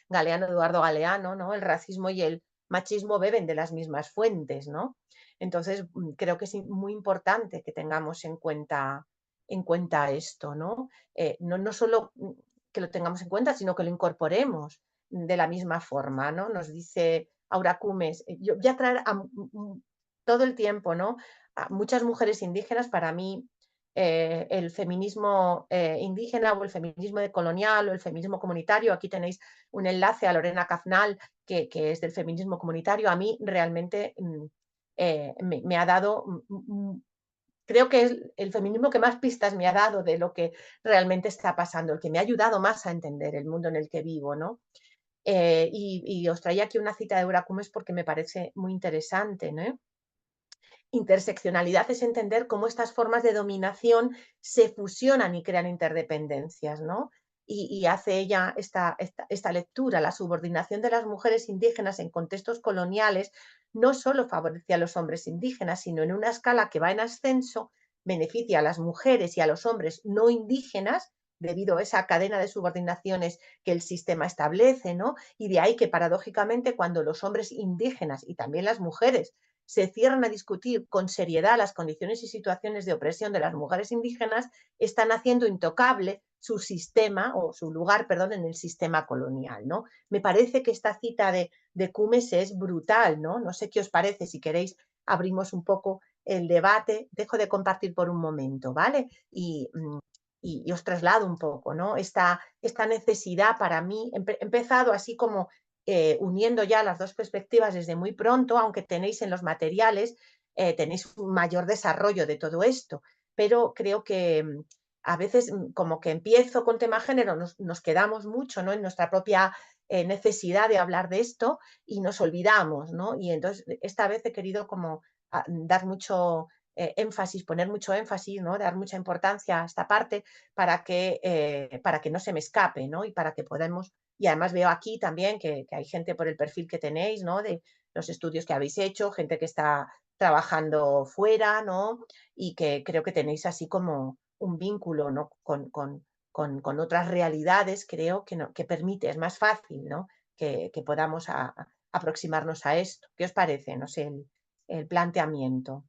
Eduardo Galeano, ¿no? El racismo y el machismo beben de las mismas fuentes, ¿no? Entonces, creo que es muy importante que tengamos en cuenta esto, ¿no? No solo que lo tengamos en cuenta, sino que lo incorporemos de la misma forma, ¿no? Nos dice Aura Cumes, yo voy a traer todo el tiempo, ¿no? A muchas mujeres indígenas. Para mí, el feminismo indígena o el feminismo decolonial o el feminismo comunitario. Aquí tenéis un enlace a Lorena Cafnal, que es del feminismo comunitario. A mí realmente me ha dado, creo que es el feminismo que más pistas me ha dado de lo que realmente está pasando, el que me ha ayudado más a entender el mundo en el que vivo, ¿no? Y os traía aquí una cita de Eura Cumes porque me parece muy interesante, ¿no? Interseccionalidad es entender cómo estas formas de dominación se fusionan y crean interdependencias, ¿no? Y hace ella esta lectura: la subordinación de las mujeres indígenas en contextos coloniales no solo favorecía a los hombres indígenas, sino en una escala que va en ascenso, beneficia a las mujeres y a los hombres no indígenas debido a esa cadena de subordinaciones que el sistema establece, ¿no? Y de ahí que paradójicamente cuando los hombres indígenas y también las mujeres se cierran a discutir con seriedad las condiciones y situaciones de opresión de las mujeres indígenas, están haciendo intocable su sistema, o su lugar, perdón, en el sistema colonial, ¿no? Me parece que esta cita de Cumes es brutal, ¿no? No sé qué os parece, si queréis abrimos un poco el debate, dejo de compartir por un momento, ¿vale? Y os traslado un poco, ¿no? Esta necesidad para mí, he empezado así como uniendo ya las dos perspectivas desde muy pronto, aunque tenéis en los materiales, tenéis un mayor desarrollo de todo esto, pero creo que a veces como que empiezo con tema género, nos quedamos mucho, ¿no? En nuestra propia necesidad de hablar de esto y nos olvidamos, ¿no? Y entonces esta vez he querido como dar mucho énfasis, poner mucho énfasis, ¿no? Dar mucha importancia a esta parte para que no se me escape, ¿no? Y para que podamos. Y además veo aquí también que hay gente por el perfil que tenéis, ¿no? De los estudios que habéis hecho, gente que está trabajando fuera, ¿no? Y que creo que tenéis así como un vínculo, ¿no? Con otras realidades, creo que permite, es más fácil, ¿no? Que podamos aproximarnos a esto. ¿Qué os parece? No sé, el planteamiento.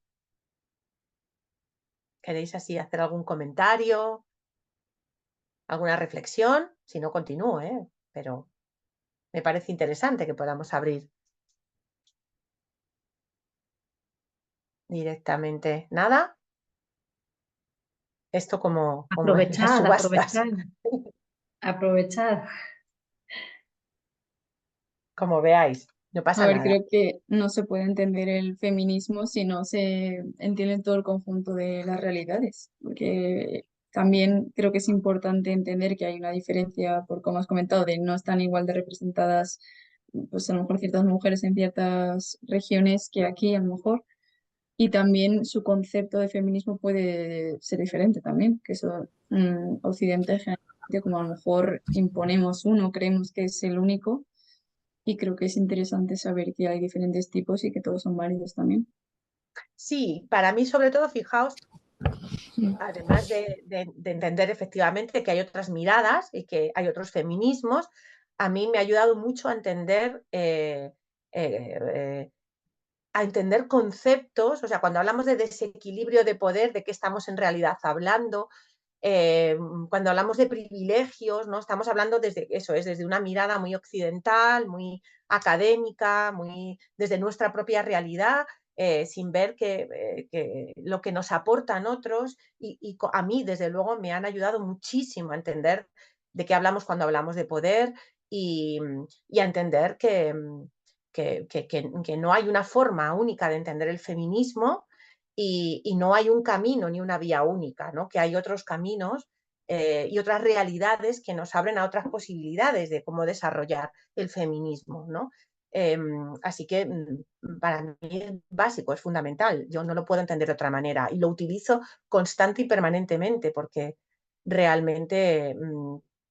¿Queréis así hacer algún comentario? ¿Alguna reflexión? Si no, continúo, ¿eh? Pero me parece interesante que podamos abrir directamente. ¿Nada? Esto como en las Aprovechad, subastas, aprovechad. como veáis. No A pasa ver, nada. creo que no se puede entender el feminismo si no se entiende todo el conjunto de las realidades, porque también creo que es importante entender que hay una diferencia, por como has comentado, de no están igual de representadas, pues a lo mejor ciertas mujeres en ciertas regiones que aquí, a lo mejor, y también su concepto de feminismo puede ser diferente también, que eso, Occidente generalmente, como a lo mejor imponemos uno, creemos que es el único, y creo que es interesante saber que hay diferentes tipos y que todos son válidos también. Sí, para mí sobre todo, fijaos, Mm. además de entender efectivamente que hay otras miradas y que hay otros feminismos, a mí me ha ayudado mucho a entender conceptos, o sea, cuando hablamos de desequilibrio de poder, ¿de qué estamos en realidad hablando? Cuando hablamos de privilegios, ¿no? Estamos hablando desde eso, es desde una mirada muy occidental, muy académica, muy desde nuestra propia realidad, sin ver que lo que nos aportan otros, y a mí, desde luego, me han ayudado muchísimo a entender de qué hablamos cuando hablamos de poder y a entender que no hay una forma única de entender el feminismo y no hay un camino ni una vía única, ¿no? Que hay otros caminos y otras realidades que nos abren a otras posibilidades de cómo desarrollar el feminismo, ¿no? Así que para mí es básico, es fundamental. Yo no lo puedo entender de otra manera y lo utilizo constante y permanentemente porque realmente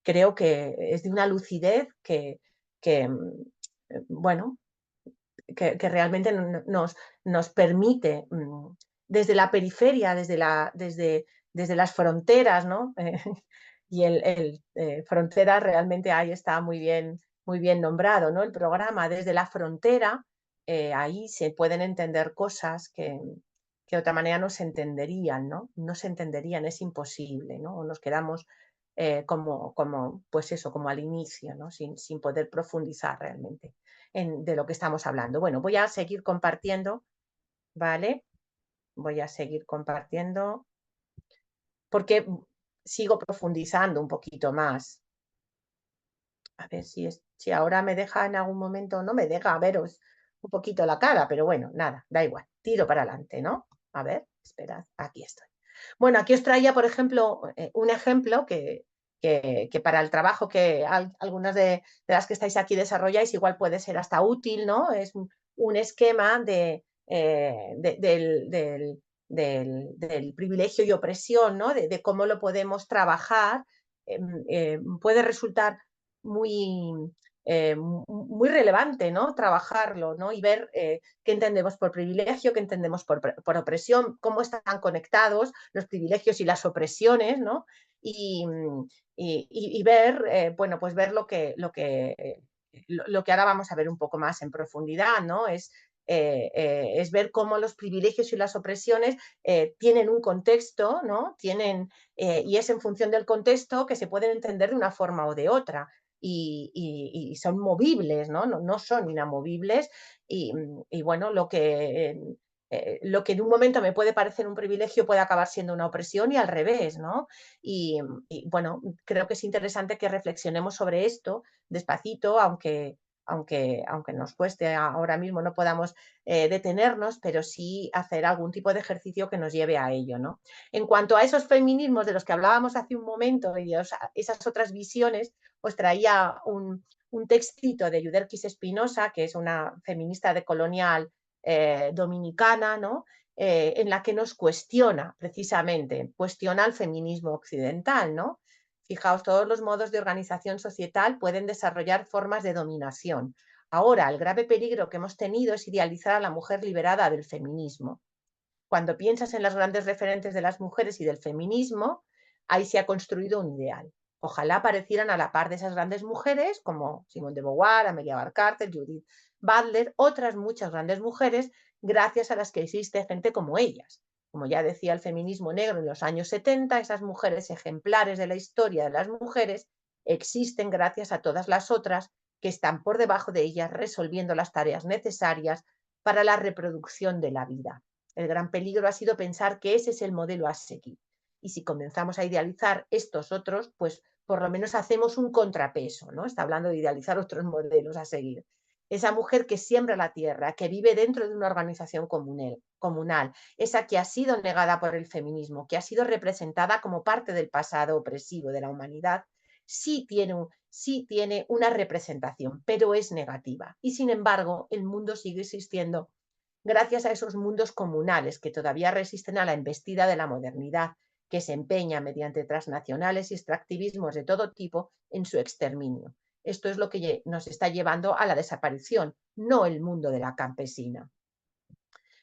creo que es de una lucidez que bueno, que realmente nos permite, desde la periferia, desde las fronteras, ¿no? Y frontera realmente ahí está muy bien nombrado, ¿no? El programa desde la frontera, ahí se pueden entender cosas que de otra manera no se entenderían, ¿no? No se entenderían, es imposible, ¿no? O nos quedamos pues eso, como al inicio, ¿no? Sin poder profundizar realmente de lo que estamos hablando. Bueno, voy a seguir compartiendo, ¿vale? Voy a seguir compartiendo porque sigo profundizando un poquito más. A ver si ahora me deja en algún momento, no me deja veros un poquito la cara, pero bueno, nada, da igual, tiro para adelante, ¿no? A ver, esperad, aquí estoy. Bueno, aquí os traía, por ejemplo, un ejemplo que que para el trabajo que algunas de las que estáis aquí desarrolláis igual puede ser hasta útil, ¿no? Es un esquema del privilegio y opresión, ¿no? De cómo lo podemos trabajar, puede resultar muy, muy relevante, ¿no? Trabajarlo, ¿no? Y ver qué entendemos por privilegio, qué entendemos por opresión, cómo están conectados los privilegios y las opresiones, ¿no? Y ver, bueno, pues ver lo que ahora vamos a ver un poco más en profundidad, ¿no? Es ver cómo los privilegios y las opresiones tienen un contexto, ¿no? Y es en función del contexto que se pueden entender de una forma o de otra. Y son movibles, ¿no? No son inamovibles. Y bueno, lo que en un momento me puede parecer un privilegio puede acabar siendo una opresión y al revés, ¿no? Y bueno, creo que es interesante que reflexionemos sobre esto despacito, aunque nos cueste ahora mismo, no podamos detenernos, pero sí hacer algún tipo de ejercicio que nos lleve a ello, ¿no? En cuanto a esos feminismos de los que hablábamos hace un momento y esas otras visiones, os traía un textito de Yuderquis Espinosa, que es una feminista decolonial dominicana, ¿no? En la que nos cuestiona precisamente, cuestiona el feminismo occidental, ¿no? Fijaos, todos los modos de organización societal pueden desarrollar formas de dominación. Ahora, el grave peligro que hemos tenido es idealizar a la mujer liberada del feminismo. Cuando piensas en las grandes referentes de las mujeres y del feminismo, ahí se ha construido un ideal. Ojalá aparecieran a la par de esas grandes mujeres como Simone de Beauvoir, Amelia Earhart, Judith Butler, otras muchas grandes mujeres, gracias a las que existe gente como ellas. Como ya decía el feminismo negro en los años 70, esas mujeres ejemplares de la historia de las mujeres existen gracias a todas las otras que están por debajo de ellas resolviendo las tareas necesarias para la reproducción de la vida. El gran peligro ha sido pensar que ese es el modelo a seguir. Y si comenzamos a idealizar estos otros, pues por lo menos hacemos un contrapeso, ¿no? Está hablando de idealizar otros modelos a seguir. Esa mujer que siembra la tierra, que vive dentro de una organización comunal, esa que ha sido negada por el feminismo, que ha sido representada como parte del pasado opresivo de la humanidad, sí tiene una representación, pero es negativa. Y sin embargo, el mundo sigue existiendo gracias a esos mundos comunales que todavía resisten a la embestida de la modernidad, que se empeña mediante transnacionales y extractivismos de todo tipo en su exterminio. Esto es lo que nos está llevando a la desaparición, no el mundo de la campesina.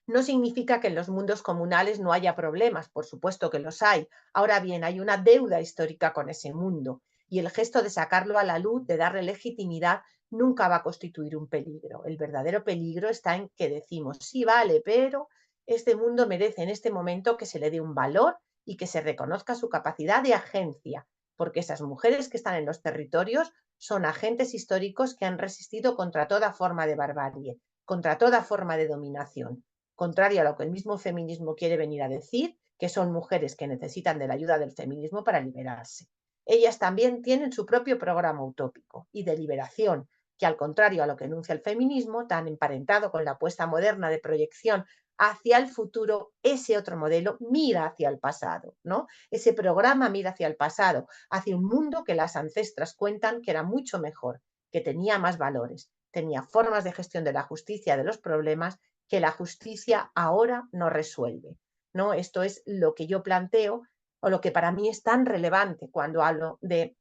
No significa que en los mundos comunales no haya problemas, por supuesto que los hay. Ahora bien, hay una deuda histórica con ese mundo y el gesto de sacarlo a la luz, de darle legitimidad, nunca va a constituir un peligro. El verdadero peligro está en que decimos, sí, vale, pero este mundo merece en este momento que se le dé un valor y que se reconozca su capacidad de agencia, porque esas mujeres que están en los territorios son agentes históricos que han resistido contra toda forma de barbarie, contra toda forma de dominación. Contrario a lo que el mismo feminismo quiere venir a decir, que son mujeres que necesitan de la ayuda del feminismo para liberarse. Ellas también tienen su propio programa utópico y de liberación, que al contrario a lo que enuncia el feminismo, tan emparentado con la apuesta moderna de proyección hacia el futuro, ese otro modelo mira hacia el pasado, ¿no? Ese programa mira hacia el pasado, hacia un mundo que las ancestras cuentan que era mucho mejor, que tenía más valores, tenía formas de gestión de la justicia de los problemas que la justicia ahora no resuelve, ¿no? Esto es lo que yo planteo o lo que para mí es tan relevante cuando hablo de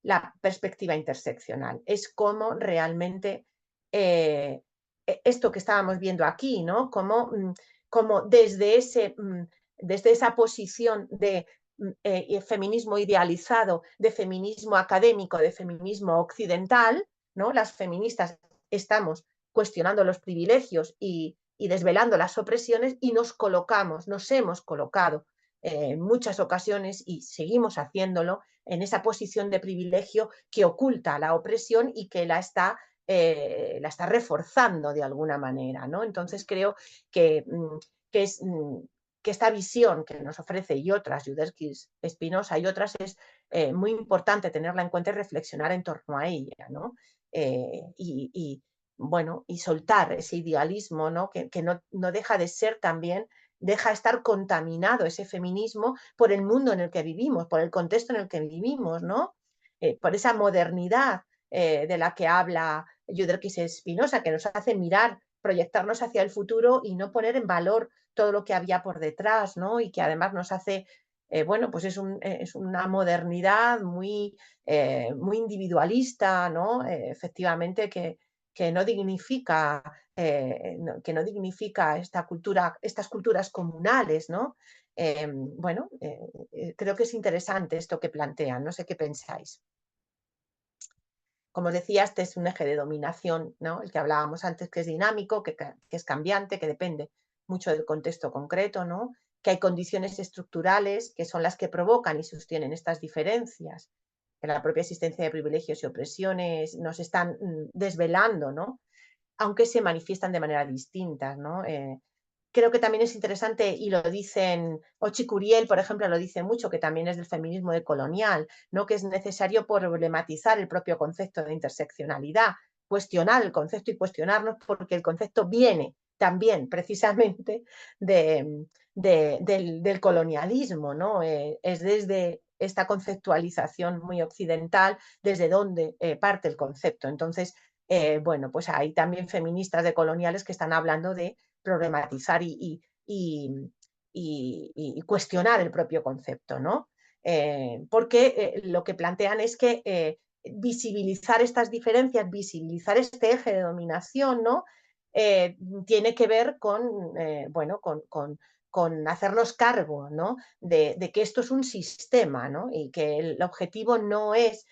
la perspectiva interseccional. Es cómo realmente esto que estábamos viendo aquí, ¿no? Como desde esa posición de feminismo idealizado, de feminismo académico, de feminismo occidental, ¿no? Las feministas estamos cuestionando los privilegios y desvelando las opresiones y nos hemos colocado en muchas ocasiones y seguimos haciéndolo en esa posición de privilegio que oculta la opresión y que la está reforzando de alguna manera, ¿no? Entonces creo que esta visión que nos ofrece y otras, Yuderquis Espinosa y otras, es muy importante tenerla en cuenta y reflexionar en torno a ella, ¿no? Bueno, y soltar ese idealismo, ¿no? Que no deja de ser también, deja estar contaminado ese feminismo por el mundo en el que vivimos, por el contexto en el que vivimos, ¿no? por esa modernidad de la que habla Euderquis Espinosa, que nos hace mirar, proyectarnos hacia el futuro y no poner en valor todo lo que había por detrás, ¿no? Y que además nos hace, bueno, pues es una modernidad muy, muy individualista, ¿no? Efectivamente, que no dignifica, que no dignifica esta cultura, estas culturas comunales, ¿no? Bueno, creo que es interesante esto que plantean, no sé qué pensáis. Como os decía, este es un eje de dominación, ¿no? El que hablábamos antes, que es dinámico, que es cambiante, que depende mucho del contexto concreto, ¿no? Que hay condiciones estructurales que son las que provocan y sostienen estas diferencias, que la propia existencia de privilegios y opresiones nos están desvelando, ¿no? Aunque se manifiestan de manera distinta, ¿no? Creo que también es interesante, y lo dicen, Ochi Curiel, por ejemplo, lo dice mucho, que también es del feminismo decolonial, ¿no? Que es necesario problematizar el propio concepto de interseccionalidad, cuestionar el concepto y cuestionarnos, porque el concepto viene también precisamente del colonialismo, ¿no? Es desde esta conceptualización muy occidental desde donde parte el concepto. Entonces, bueno, pues hay también feministas decoloniales que están hablando de problematizar y cuestionar el propio concepto, ¿no? Porque lo que plantean es que visibilizar estas diferencias, visibilizar este eje de dominación, ¿no? Tiene que ver con, bueno, con hacernos cargo, ¿no? De que esto es un sistema, ¿no? Y que el objetivo no es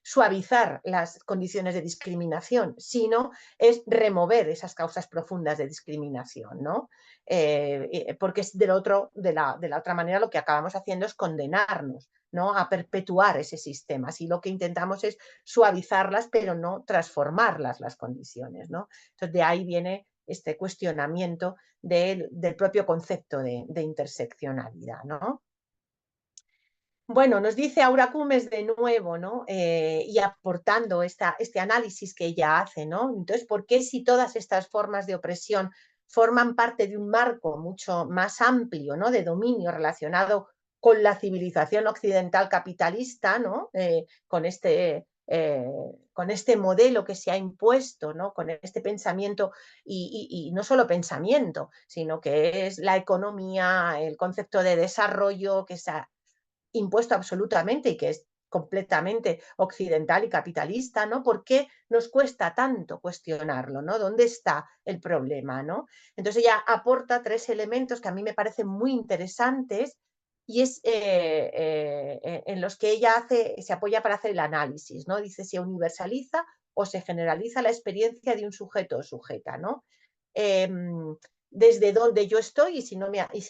suavizar las condiciones de discriminación, sino es remover esas causas profundas de discriminación, ¿no? Porque de la otra manera lo que acabamos haciendo es condenarnos, ¿no? A perpetuar ese sistema. Si lo que intentamos es suavizarlas, pero no transformarlas las condiciones, ¿no? Entonces de ahí viene este cuestionamiento del propio concepto de interseccionalidad, ¿no? Bueno, nos dice Aura Cumes de nuevo, ¿no? Y aportando este análisis que ella hace, ¿no? Entonces, ¿por qué si todas estas formas de opresión forman parte de un marco mucho más amplio, ¿no? De dominio relacionado con la civilización occidental capitalista, ¿no? Con este modelo que se ha impuesto, ¿no? Con este pensamiento y no solo pensamiento, sino que es la economía, el concepto de desarrollo que se ha impuesto absolutamente y que es completamente occidental y capitalista, ¿no? ¿Por qué nos cuesta tanto cuestionarlo, ¿no? ¿Dónde está el problema, ¿no? Entonces ella aporta 3 elementos que a mí me parecen muy interesantes y es en los que ella se apoya para hacer el análisis, ¿no? Dice, se universaliza o se generaliza la experiencia de un sujeto o sujeta, ¿no? Desde donde yo estoy y si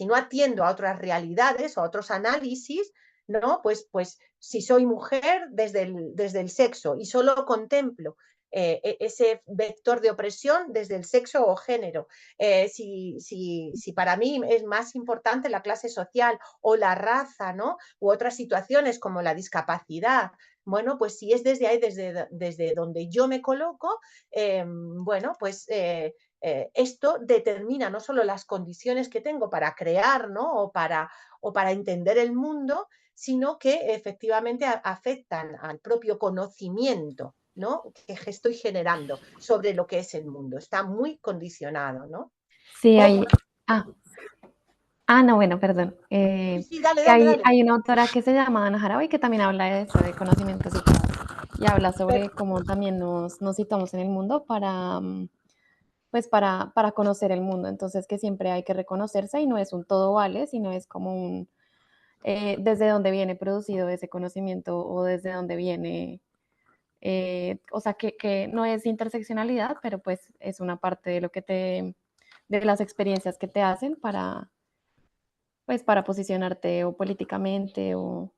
no atiendo a otras realidades o a otros análisis, ¿no? Pues si soy mujer desde el sexo y solo contemplo ese vector de opresión desde el sexo o género, si para mí es más importante la clase social o la raza, ¿no? U otras situaciones como la discapacidad, bueno, pues si es desde ahí, desde donde yo me coloco, bueno, pues esto determina no solo las condiciones que tengo para crear, ¿no? o para entender el mundo, sino que efectivamente afectan al propio conocimiento, ¿no? que estoy generando sobre lo que es el mundo. Está muy condicionado, ¿no? Sí, hay... no, bueno, perdón. Sí, dale. Hay una autora que se llama Ana Haraway que también habla de eso, de conocimiento situado, y habla sobre cómo también nos situamos en el mundo pues para conocer el mundo. Entonces, que siempre hay que reconocerse y no es un todo vale, sino es como desde dónde viene producido ese conocimiento o desde dónde viene, o sea, que no es interseccionalidad, pero pues es una parte de lo que de las experiencias que te hacen pues para posicionarte o políticamente o,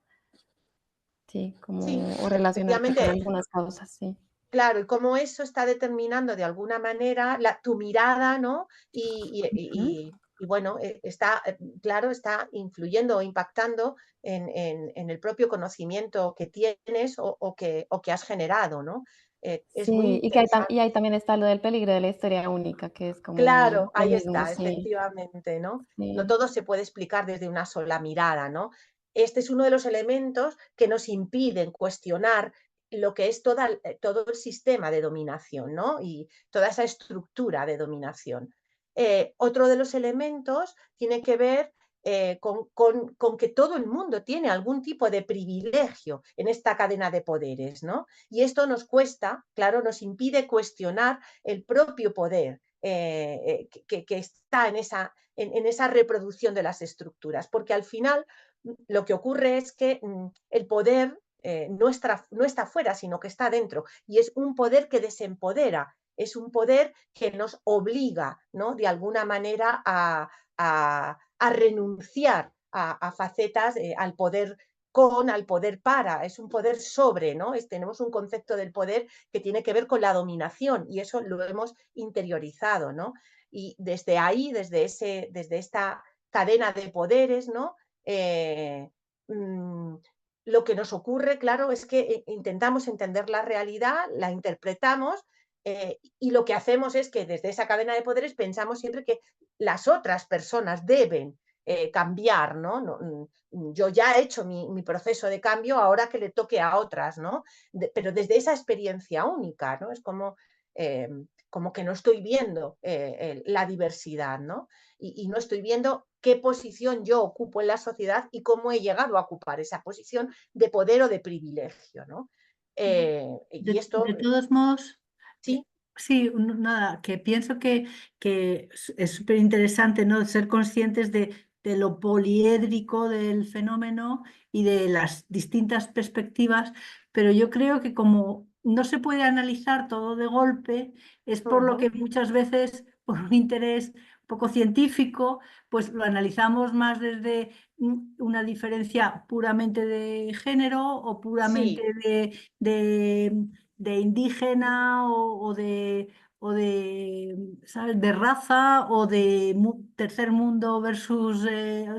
sí, o relacionarte con algunas causas, sí. Claro, y cómo eso está determinando de alguna manera tu mirada, ¿no? Y bueno, claro, está influyendo o impactando en el propio conocimiento que tienes o que has generado, ¿no? Es muy Sí, interesante. y ahí también está lo del peligro de la historia única, que es como Claro, lo ahí mismo, está, sí. efectivamente, ¿no? Sí. No todo se puede explicar desde una sola mirada, ¿no? este es uno de los elementos que nos impiden cuestionar lo que es todo el sistema de dominación, ¿no? Y toda esa estructura de dominación. Otro de los elementos tiene que ver con que todo el mundo tiene algún tipo de privilegio en esta cadena de poderes, ¿no? Y esto nos cuesta, claro, nos impide cuestionar el propio poder que está en esa reproducción de las estructuras, porque al final lo que ocurre es que el poder no está fuera, sino que está dentro, y es un poder que desempodera, es un poder que nos obliga, ¿no? De alguna manera a renunciar a facetas, al poder al poder para, es un poder sobre, ¿no? Tenemos un concepto del poder que tiene que ver con la dominación y eso lo hemos interiorizado, ¿no? Y desde ahí, desde esta cadena de poderes, ¿no? Lo que nos ocurre, claro, es que intentamos entender la realidad, la interpretamos y lo que hacemos es que desde esa cadena de poderes pensamos siempre que las otras personas deben cambiar, ¿no? Yo ya he hecho mi proceso de cambio, ahora que le toque a otras, ¿no? Pero desde esa experiencia única, ¿no? Es como que no estoy viendo la diversidad, ¿no? Y no estoy viendo qué posición yo ocupo en la sociedad y cómo he llegado a ocupar esa posición de poder o de privilegio, ¿no? Y esto, De todos modos, sí, sí, nada, que pienso que es súper interesante, ¿no? Ser conscientes de lo poliédrico del fenómeno y de las distintas perspectivas, pero yo creo que como no se puede analizar todo de golpe, es por lo que muchas veces, por un interés poco científico, pues lo analizamos más desde una diferencia puramente de género o puramente sí, de indígena ¿sabes? De raza o de tercer mundo versus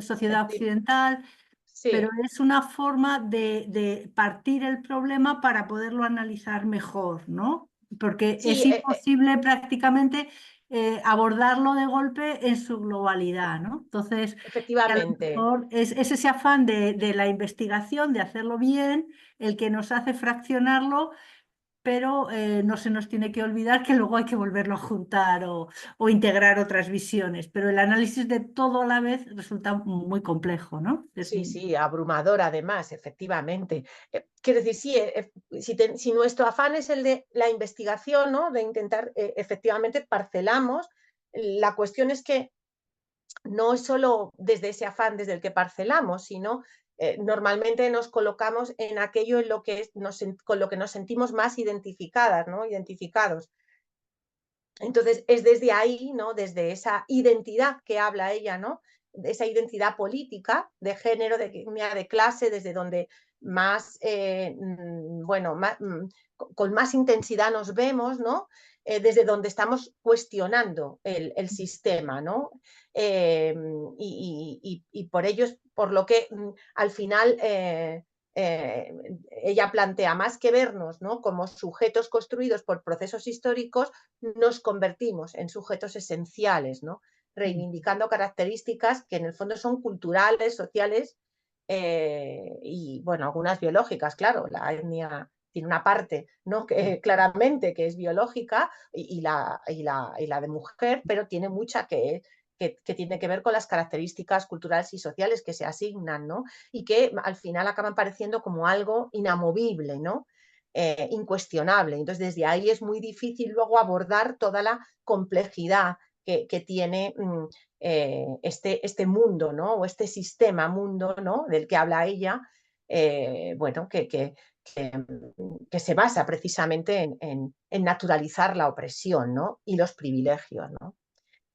sociedad occidental, pero sí, es una forma de partir el problema para poderlo analizar mejor, ¿no? Porque sí, es imposible prácticamente abordarlo de golpe en su globalidad, ¿no? Entonces, a lo efectivamente. mejor es ese afán de la investigación, de hacerlo bien, el que nos hace fraccionarlo, pero no se nos tiene que olvidar que luego hay que volverlo a juntar o integrar otras visiones. Pero el análisis de todo a la vez resulta muy complejo, ¿no? Sí, sí, abrumador además, efectivamente. Quiero decir, sí, si nuestro afán es el de la investigación, ¿no? De intentar, efectivamente, parcelamos. La cuestión es que no es solo desde ese afán desde el que parcelamos, sino normalmente nos colocamos en aquello en lo que con lo que nos sentimos más identificadas, ¿no? Identificados. Entonces, es desde ahí, ¿no? Desde esa identidad que habla ella, ¿no? De esa identidad política, de género, de clase, desde donde más, bueno, con más intensidad nos vemos, ¿no? Desde donde estamos cuestionando el sistema, ¿no? Y por ello es por lo que al final ella plantea más que vernos, ¿no? Como sujetos construidos por procesos históricos, nos convertimos en sujetos esenciales, ¿no? Reivindicando características que en el fondo son culturales, sociales y, bueno, algunas biológicas, claro, la etnia tiene una parte, ¿no? Que claramente que es biológica y la de mujer, pero tiene mucha que tiene que ver con las características culturales y sociales que se asignan, ¿no? Y que al final acaban pareciendo como algo inamovible, ¿no? Incuestionable. Entonces, desde ahí es muy difícil luego abordar toda la complejidad que tiene este mundo, ¿no? O este sistema mundo, ¿no? Del que habla ella, bueno, que se basa precisamente en naturalizar la opresión, ¿no? Y los privilegios, ¿no?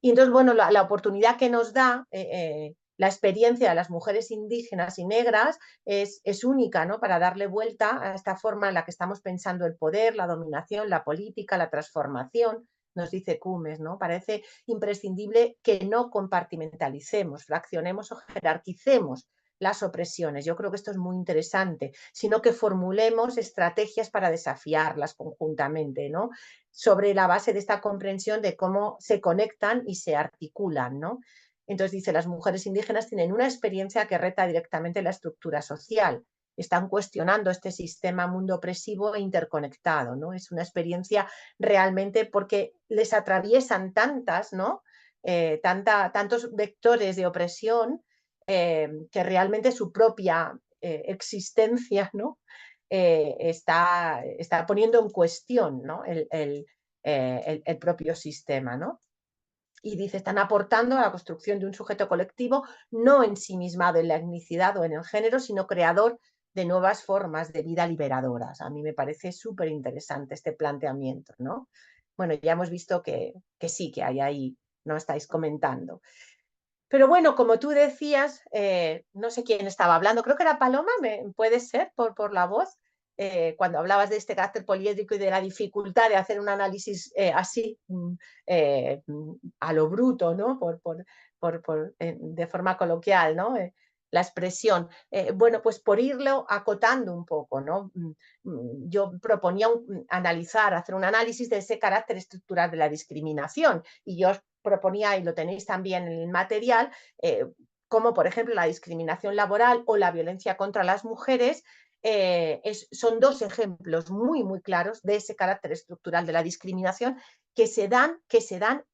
Y entonces, bueno, la oportunidad que nos da la experiencia de las mujeres indígenas y negras es única, ¿no? Para darle vuelta a esta forma en la que estamos pensando el poder, la dominación, la política, la transformación, nos dice Cumes, ¿no? Parece imprescindible que no compartimentalicemos, fraccionemos o jerarquicemos las opresiones. Yo creo que esto es muy interesante, sino que formulemos estrategias para desafiarlas conjuntamente, ¿no? Sobre la base de esta comprensión de cómo se conectan y se articulan, ¿no? Entonces dice, las mujeres indígenas tienen una experiencia que reta directamente la estructura social. Están cuestionando este sistema mundo opresivo e interconectado, ¿no? Es una experiencia realmente porque les atraviesan tantas, ¿no? Tantos vectores de opresión que realmente su propia existencia, ¿no? Está poniendo en cuestión, ¿no? el propio sistema, ¿no? Y dice, están aportando a la construcción de un sujeto colectivo no ensimismado en la etnicidad o en el género, sino creador de nuevas formas de vida liberadoras. A mí me parece súper interesante este planteamiento, ¿no? Bueno, ya hemos visto que sí, que hay ahí, no estáis comentando. Pero bueno, como tú decías, no sé quién estaba hablando, creo que era Paloma, puede ser, por la voz, cuando hablabas de este carácter poliédrico y de la dificultad de hacer un análisis así, a lo bruto, ¿no? De forma coloquial, ¿no? La expresión. Bueno, pues por irlo acotando un poco, ¿no? Yo proponía analizar, hacer un análisis de ese carácter estructural de la discriminación, y yo os proponía, y lo tenéis también en el material, como por ejemplo la discriminación laboral o la violencia contra las mujeres, son dos ejemplos muy, muy claros de ese carácter estructural de la discriminación que se dan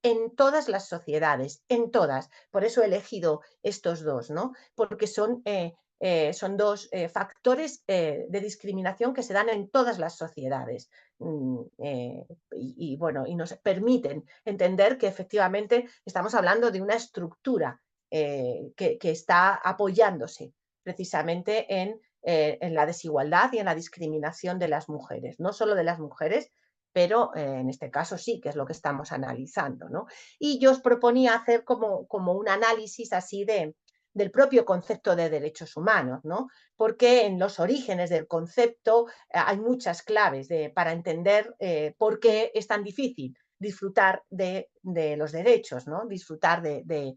en todas las sociedades, en todas. Por eso he elegido estos dos, ¿no? Porque son dos factores de discriminación que se dan en todas las sociedades. Bueno, y nos permiten entender que efectivamente estamos hablando de una estructura que está apoyándose precisamente en la desigualdad y en la discriminación de las mujeres, no solo de las mujeres, pero en este caso sí, que es lo que estamos analizando, ¿no? Y yo os proponía hacer como un análisis así del propio concepto de derechos humanos, ¿no? Porque en los orígenes del concepto hay muchas claves para entender por qué es tan difícil disfrutar de los derechos, ¿no? Disfrutar de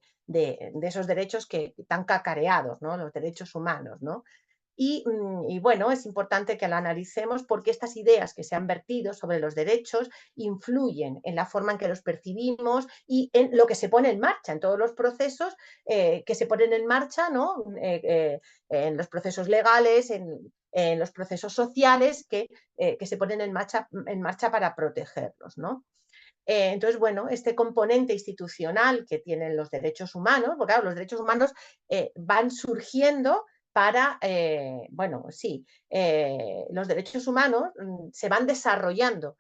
esos derechos que tan cacareados, ¿no? Los derechos humanos, ¿no? Y bueno, es importante que la analicemos porque estas ideas que se han vertido sobre los derechos influyen en la forma en que los percibimos y en lo que se pone en marcha, en todos los procesos que se ponen en marcha, ¿no? En los procesos legales, en los procesos sociales que se ponen en marcha para protegerlos, ¿no? Entonces, bueno, este componente institucional que tienen los derechos humanos, porque claro, los derechos humanos van surgiendo para, bueno, sí, los derechos humanos se van desarrollando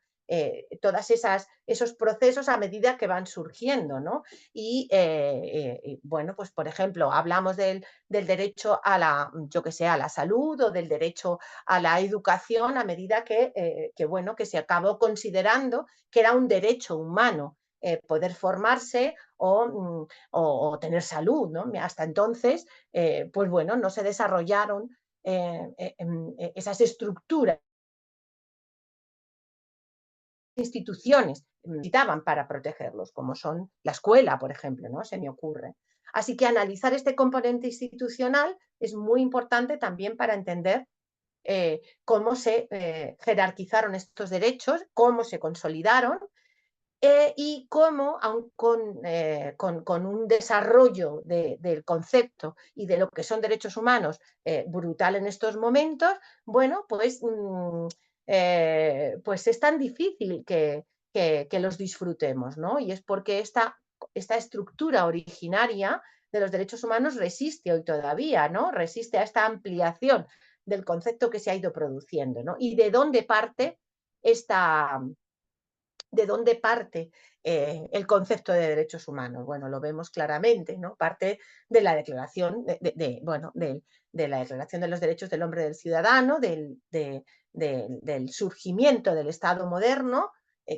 todos esos procesos a medida que van surgiendo, ¿no? Y bueno, pues por ejemplo, hablamos del derecho a yo que sé, a la salud o del derecho a la educación a medida bueno, que se acabó considerando que era un derecho humano poder formarse o tener salud, ¿no? Hasta entonces, pues bueno, no se desarrollaron esas estructuras, instituciones necesitaban para protegerlos, como son la escuela, por ejemplo, ¿no? Se me ocurre. Así que analizar este componente institucional es muy importante también para entender cómo se jerarquizaron estos derechos, cómo se consolidaron y cómo, aun con un desarrollo del concepto y de lo que son derechos humanos brutal en estos momentos, bueno, pues es tan difícil que los disfrutemos, ¿no? Y es porque esta estructura originaria de los derechos humanos resiste hoy todavía, ¿no? Resiste a esta ampliación del concepto que se ha ido produciendo, ¿no? Y de dónde parte el concepto de derechos humanos. Bueno, lo vemos claramente, ¿no? Parte de la declaración, de la Declaración de los Derechos del Hombre y del Ciudadano, del surgimiento del Estado moderno,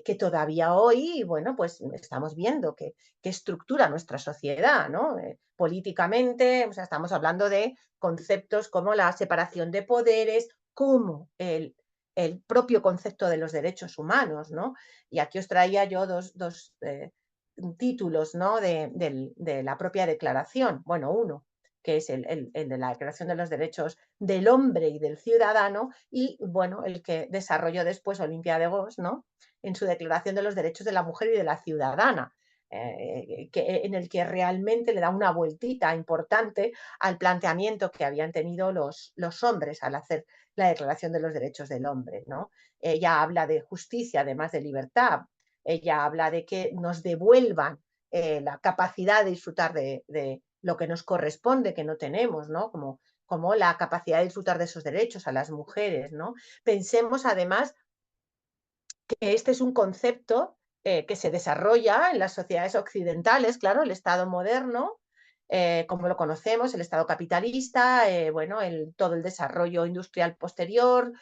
que todavía hoy, bueno, pues estamos viendo que estructura nuestra sociedad, ¿no? Políticamente, o sea, estamos hablando de conceptos como la separación de poderes, como el propio concepto de los derechos humanos, ¿no? Y aquí os traía yo dos títulos, ¿no? de la propia declaración. Bueno, uno, que es el de la Declaración de los Derechos del Hombre y del Ciudadano, y bueno, el que desarrolló después Olimpia de Gos, ¿no? En su Declaración de los Derechos de la Mujer y de la Ciudadana. en el que realmente le da una vueltita importante al planteamiento que habían tenido los hombres al hacer la Declaración de los Derechos del Hombre, ¿no? Ella habla de justicia, además de libertad. Ella habla de que nos devuelvan la capacidad de disfrutar de lo que nos corresponde, que no tenemos, ¿no? Como la capacidad de disfrutar de esos derechos a las mujeres, ¿no? Pensemos además que este es un concepto que se desarrolla en las sociedades occidentales, claro, el Estado moderno, como lo conocemos, el Estado capitalista, bueno, todo el desarrollo industrial posterior,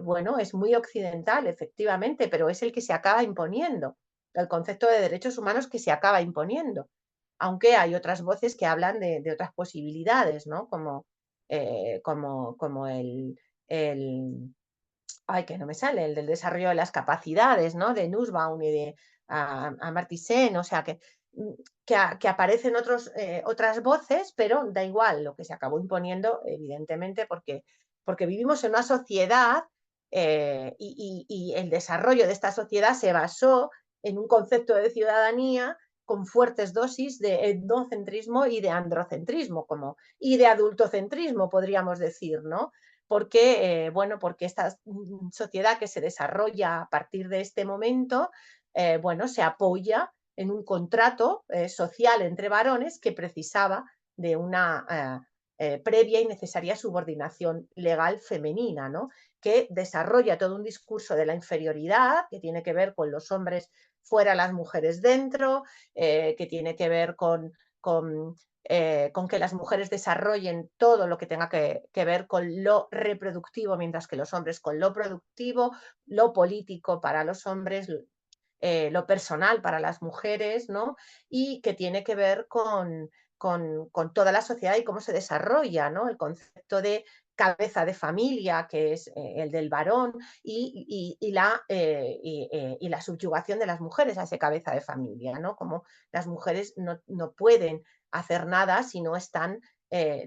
bueno, es muy occidental, efectivamente, pero es el que se acaba imponiendo, el concepto de derechos humanos que se acaba imponiendo, aunque hay otras voces que hablan de otras posibilidades, ¿no? Como ay, que no me sale, el del desarrollo de las capacidades, ¿no? De Nussbaum y de Amartya Sen, o sea, que aparecen otras voces, pero da igual, lo que se acabó imponiendo, evidentemente, porque vivimos en una sociedad y el desarrollo de esta sociedad se basó en un concepto de ciudadanía con fuertes dosis de etnocentrismo y de androcentrismo, y de adultocentrismo, podríamos decir, ¿no? Porque, bueno, porque esta sociedad que se desarrolla a partir de este momento, bueno, se apoya en un contrato social entre varones que precisaba de una previa y necesaria subordinación legal femenina, ¿no? Que desarrolla todo un discurso de la inferioridad que tiene que ver con los hombres fuera, las mujeres dentro, que tiene que ver con que las mujeres desarrollen todo lo que tenga que ver con lo reproductivo, mientras que los hombres con lo productivo, lo político para los hombres, lo personal para las mujeres, ¿no? Y que tiene que ver con toda la sociedad y cómo se desarrolla, ¿no? El concepto de cabeza de familia, que es el del varón, y la subyugación de las mujeres a esa cabeza de familia, ¿no? Como las mujeres no pueden hacer nada si no están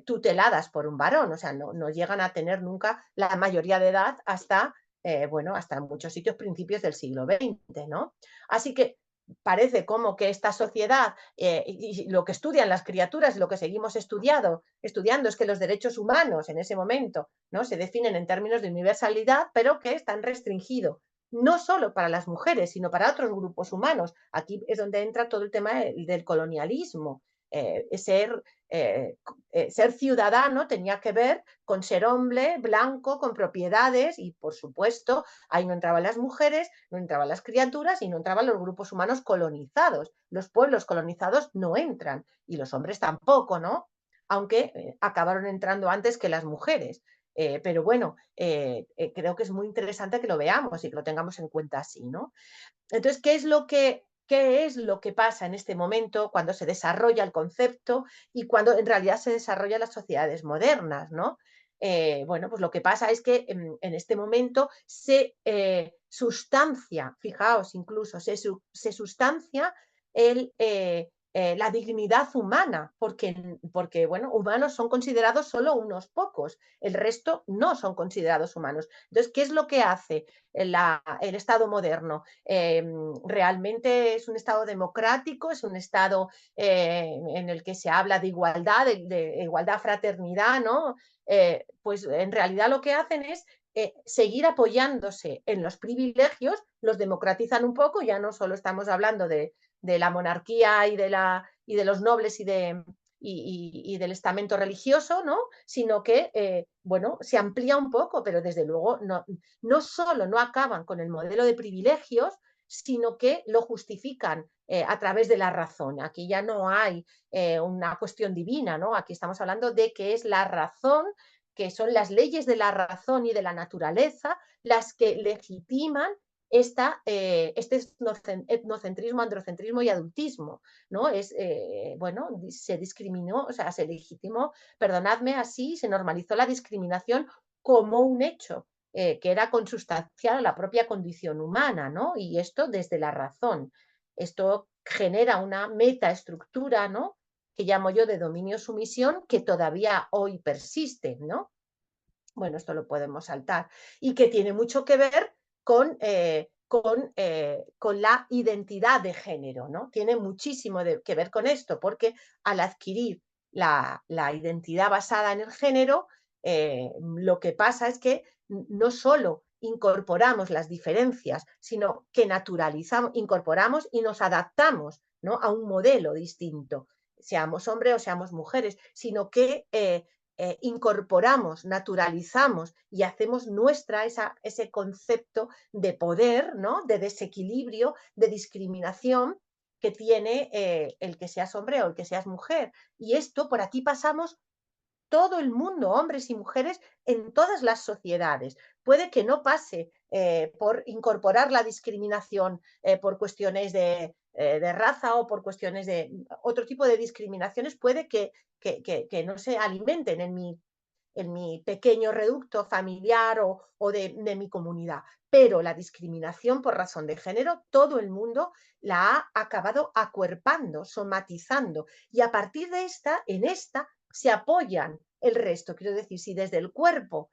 tuteladas por un varón, o sea, no llegan a tener nunca la mayoría de edad hasta, bueno, hasta en muchos sitios principios del siglo XX, ¿no? Así que parece como que esta sociedad y lo que estudian las criaturas, lo que seguimos estudiando es que los derechos humanos en ese momento, ¿no? Se definen en términos de universalidad, pero que están restringidos no solo para las mujeres, sino para otros grupos humanos. Aquí es donde entra todo el tema del colonialismo. Ser ciudadano tenía que ver con ser hombre, blanco, con propiedades y, por supuesto, ahí no entraban las mujeres, no entraban las criaturas y no entraban los grupos humanos colonizados. Los pueblos colonizados no entran y los hombres tampoco, ¿no? Aunque acabaron entrando antes que las mujeres. Pero bueno, creo que es muy interesante que lo veamos y que lo tengamos en cuenta así, ¿no? Entonces, ¿qué es lo que pasa en este momento cuando se desarrolla el concepto y cuando en realidad se desarrollan las sociedades modernas, ¿no? Bueno, pues lo que pasa es que en este momento se sustancia, fijaos incluso, se sustancia la dignidad humana, porque, bueno, humanos son considerados solo unos pocos, el resto no son considerados humanos. Entonces, ¿qué es lo que hace el Estado moderno? Realmente es un Estado democrático, es un Estado en el que se habla de igualdad, de igualdad, fraternidad, ¿no? Pues en realidad lo que hacen es seguir apoyándose en los privilegios, los democratizan un poco, ya no solo estamos hablando de la monarquía y de los nobles y del estamento religioso, ¿no? Sino que, bueno, se amplía un poco, pero desde luego no solo no acaban con el modelo de privilegios, sino que lo justifican a través de la razón. Aquí ya no hay una cuestión divina, ¿no? Aquí estamos hablando de que es la razón, que son las leyes de la razón y de la naturaleza las que legitiman este etnocentrismo, androcentrismo y adultismo, ¿no? Bueno, se discriminó, o sea, se legitimó, perdonadme, así se normalizó la discriminación como un hecho que era consustancial a la propia condición humana, ¿no? Y esto desde la razón. Esto genera una metaestructura, ¿no? Que llamo yo de dominio-sumisión, que todavía hoy persiste, ¿no? Bueno, esto lo podemos saltar. Y que tiene mucho que ver con con la identidad de género, ¿no? Tiene muchísimo que ver con esto, porque al adquirir la identidad basada en el género, lo que pasa es que no solo incorporamos las diferencias, sino que naturalizamos, incorporamos y nos adaptamos, ¿no?, a un modelo distinto, seamos hombres o seamos mujeres, sino que incorporamos, naturalizamos y hacemos nuestra ese concepto de poder, ¿no?, de desequilibrio, de discriminación que tiene el que seas hombre o el que seas mujer. Y esto, por aquí pasamos todo el mundo, hombres y mujeres, en todas las sociedades. Puede que no pase por incorporar la discriminación por cuestiones de raza o por cuestiones de otro tipo de discriminaciones, puede que no se alimenten en mi pequeño reducto familiar o de mi comunidad. Pero la discriminación por razón de género, todo el mundo la ha acabado acuerpando, somatizando. Y a partir de en esta se apoyan el resto. Quiero decir, si desde el cuerpo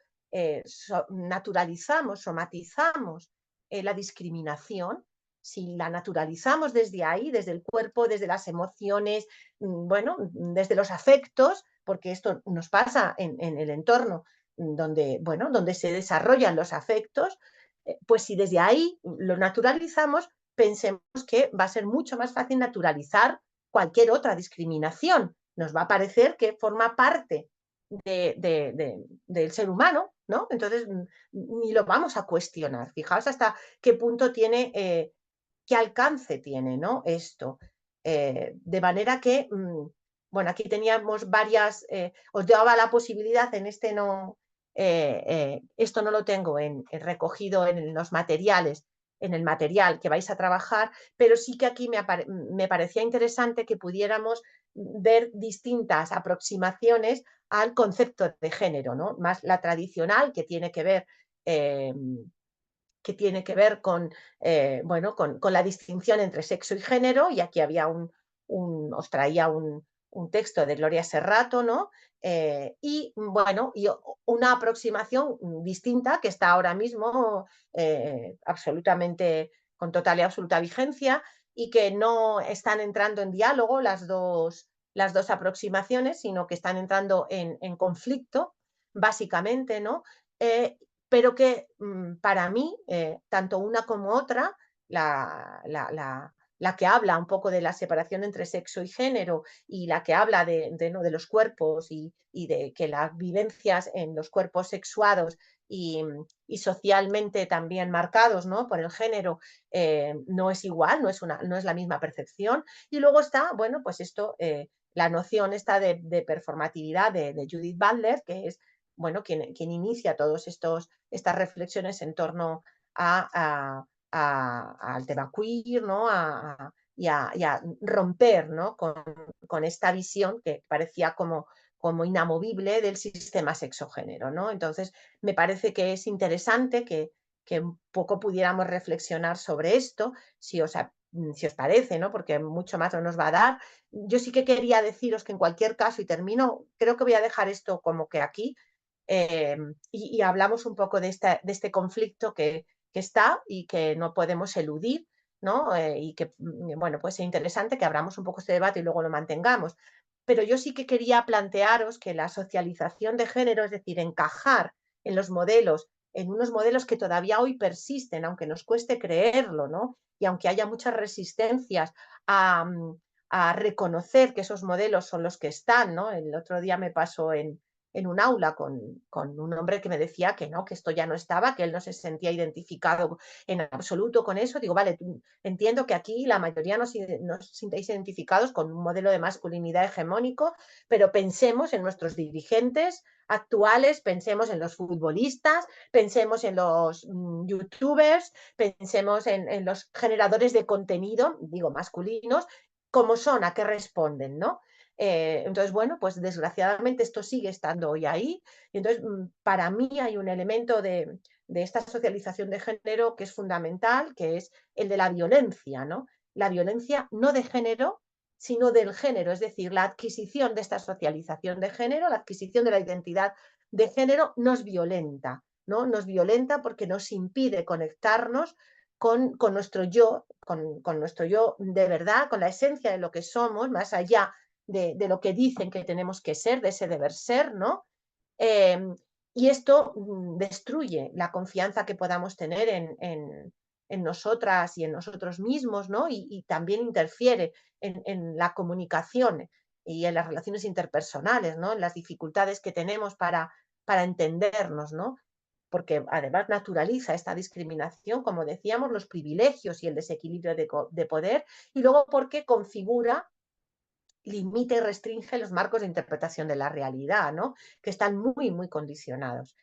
naturalizamos, somatizamos la discriminación, si la naturalizamos desde ahí, desde el cuerpo, desde las emociones, bueno, desde los afectos, porque esto nos pasa en el entorno donde, bueno, donde se desarrollan los afectos, pues si desde ahí lo naturalizamos, pensemos que va a ser mucho más fácil naturalizar cualquier otra discriminación. Nos va a parecer que forma parte del ser humano, ¿no? Entonces ni lo vamos a cuestionar. Fijaos hasta qué punto tiene, qué alcance tiene, ¿no?, esto. De manera que, bueno, aquí teníamos varias, os daba la posibilidad, en este no, esto no lo tengo recogido en los materiales, en el material que vais a trabajar, pero sí que aquí me parecía interesante que pudiéramos ver distintas aproximaciones al concepto de género, ¿no? Más la tradicional, que tiene que ver con, bueno, con la distinción entre sexo y género, y aquí había os traía un texto de Gloria Serrato, ¿no? Y bueno, y una aproximación distinta que está ahora mismo absolutamente, con total y absoluta vigencia, y que no están entrando en diálogo las dos aproximaciones, sino que están entrando en conflicto, básicamente, ¿no? Pero que para mí, tanto una como otra, la que habla un poco de la separación entre sexo y género, y la que habla de los cuerpos y de que las vivencias en los cuerpos sexuados y socialmente también marcados, ¿no?, por el género, no es igual, no es la misma percepción. Y luego está, bueno, pues esto, la noción esta de performatividad de Judith Butler, que es, bueno, quien inicia todas estas reflexiones en torno al tema queer, ¿no?, y a romper, ¿no?, con esta visión que parecía como inamovible del sistema sexo-género, ¿no? Entonces, me parece que es interesante que un poco pudiéramos reflexionar sobre esto, si os parece, ¿no?, porque mucho más no nos va a dar. Yo sí que quería deciros que en cualquier caso, y termino, creo que voy a dejar esto como que aquí, y hablamos un poco de este conflicto que está y que no podemos eludir, ¿no? Y que, bueno, pues es interesante que abramos un poco este debate y luego lo mantengamos. Pero yo sí que quería plantearos que la socialización de género, es decir, encajar en los modelos, en unos modelos que todavía hoy persisten, aunque nos cueste creerlo, ¿no?, y aunque haya muchas resistencias a reconocer que esos modelos son los que están, ¿no? El otro día me pasó en un aula con un hombre que me decía que no, que esto ya no estaba, que él no se sentía identificado en absoluto con eso. Digo, vale, entiendo que aquí la mayoría no os sintáis identificados con un modelo de masculinidad hegemónico, pero pensemos en nuestros dirigentes actuales, pensemos en los futbolistas, pensemos en los youtubers, pensemos en los generadores de contenido, digo masculinos, cómo son, a qué responden, ¿no? Entonces, bueno, pues desgraciadamente esto sigue estando hoy ahí. Y entonces, para mí hay un elemento de esta socialización de género que es fundamental, que es el de la violencia, ¿no? La violencia no de género, sino del género, es decir, la adquisición de esta socialización de género, la adquisición de la identidad de género nos violenta, ¿no? Nos violenta porque nos impide conectarnos con nuestro yo, con nuestro yo de verdad, con la esencia de lo que somos, más allá de lo que dicen que tenemos que ser, de ese deber ser, ¿no? Y esto destruye la confianza que podamos tener en nosotras y en nosotros mismos, ¿no? Y también interfiere en la comunicación y en las relaciones interpersonales, ¿no? En las dificultades que tenemos para entendernos, ¿no? Porque además naturaliza esta discriminación, como decíamos, los privilegios y el desequilibrio de poder, y luego porque configura, limita y restringe los marcos de interpretación de la realidad, ¿no? Que están muy, muy condicionados.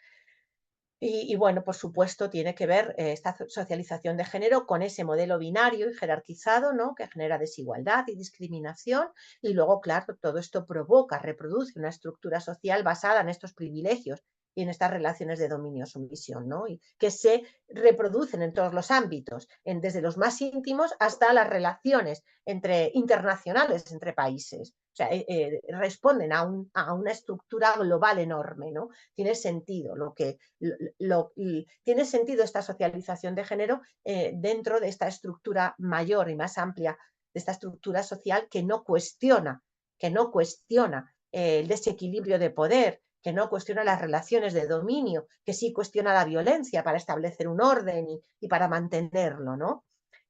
Y bueno, por supuesto, tiene que ver esta socialización de género con ese modelo binario y jerarquizado, ¿no? Que genera desigualdad y discriminación. Y luego, claro, todo esto provoca, reproduce una estructura social basada en estos privilegios y en estas relaciones de dominio-sumisión, ¿no? Y que se reproducen en todos los ámbitos, desde los más íntimos hasta las relaciones internacionales entre países. O sea, responden a una estructura global enorme, ¿no? Tiene sentido tiene sentido esta socialización de género dentro de esta estructura mayor y más amplia, de esta estructura social que no cuestiona el desequilibrio de poder, que no cuestiona las relaciones de dominio, que sí cuestiona la violencia para establecer un orden y para mantenerlo, ¿no?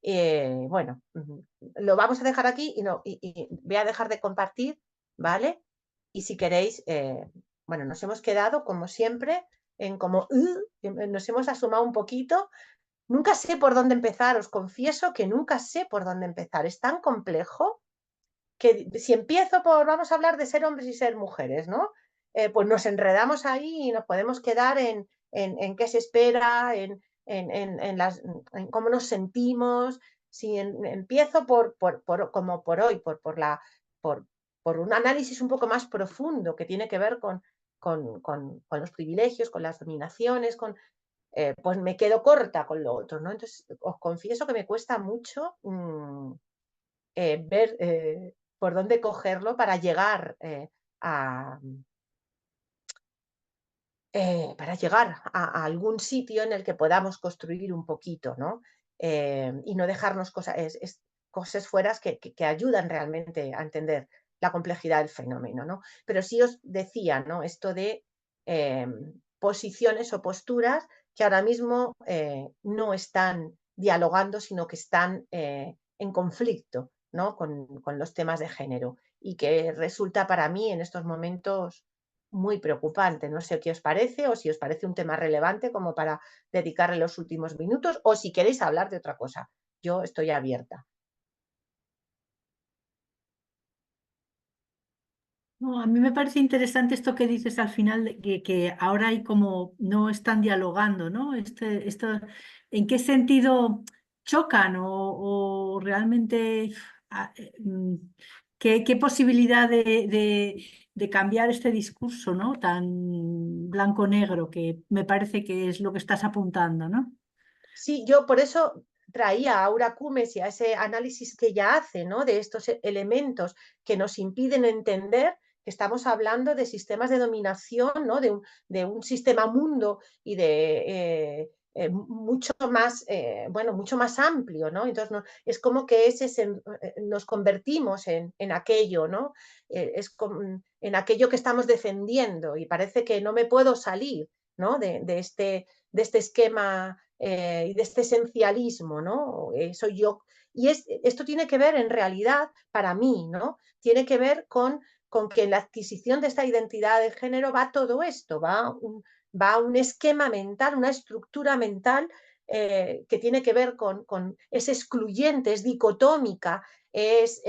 Bueno, lo vamos a dejar aquí y voy a dejar de compartir, ¿vale? Y si queréis, bueno, nos hemos quedado, como siempre, en como nos hemos asomado un poquito. Nunca sé por dónde empezar, os confieso que nunca sé por dónde empezar. Es tan complejo que si empiezo por, vamos a hablar de ser hombres y ser mujeres, ¿no? Pues nos enredamos ahí y nos podemos quedar en qué se espera, en cómo nos sentimos. Si empiezo como por hoy, por un análisis un poco más profundo que tiene que ver con los privilegios, con las dominaciones, pues me quedo corta con lo otro, ¿no? Entonces, os confieso que me cuesta mucho ver por dónde cogerlo para llegar a algún sitio en el que podamos construir un poquito, ¿no? Y no dejarnos cosas fuera que ayudan realmente a entender la complejidad del fenómeno, ¿no? Pero sí os decía, ¿no? Esto de posiciones o posturas que ahora mismo no están dialogando, sino que están en conflicto, ¿no? con los temas de género, y que resulta para mí en estos momentos muy preocupante. No sé qué os parece, o si os parece un tema relevante como para dedicarle los últimos minutos, o si queréis hablar de otra cosa. Yo estoy abierta. No, a mí me parece interesante esto que dices al final, que ahora hay como no están dialogando, ¿no? ¿En qué sentido chocan o realmente qué posibilidad de cambiar este discurso, ¿no? Tan blanco-negro, que me parece que es lo que estás apuntando, ¿no? Sí, yo por eso traía a Aura Cumes y a ese análisis que ella hace, ¿no? De estos elementos que nos impiden entender que estamos hablando de sistemas de dominación, ¿no? De un sistema mundo y de mucho más, mucho más amplio, ¿no? Entonces es como que nos convertimos en aquello, ¿no? En aquello que estamos defendiendo, y parece que no me puedo salir, ¿no? de este esquema y de este esencialismo, ¿no? Soy yo. Y esto tiene que ver, en realidad, para mí, ¿no? Tiene que ver con que en la adquisición de esta identidad de género va todo esto, va un esquema mental, una estructura mental que tiene que ver es excluyente, es dicotómica, es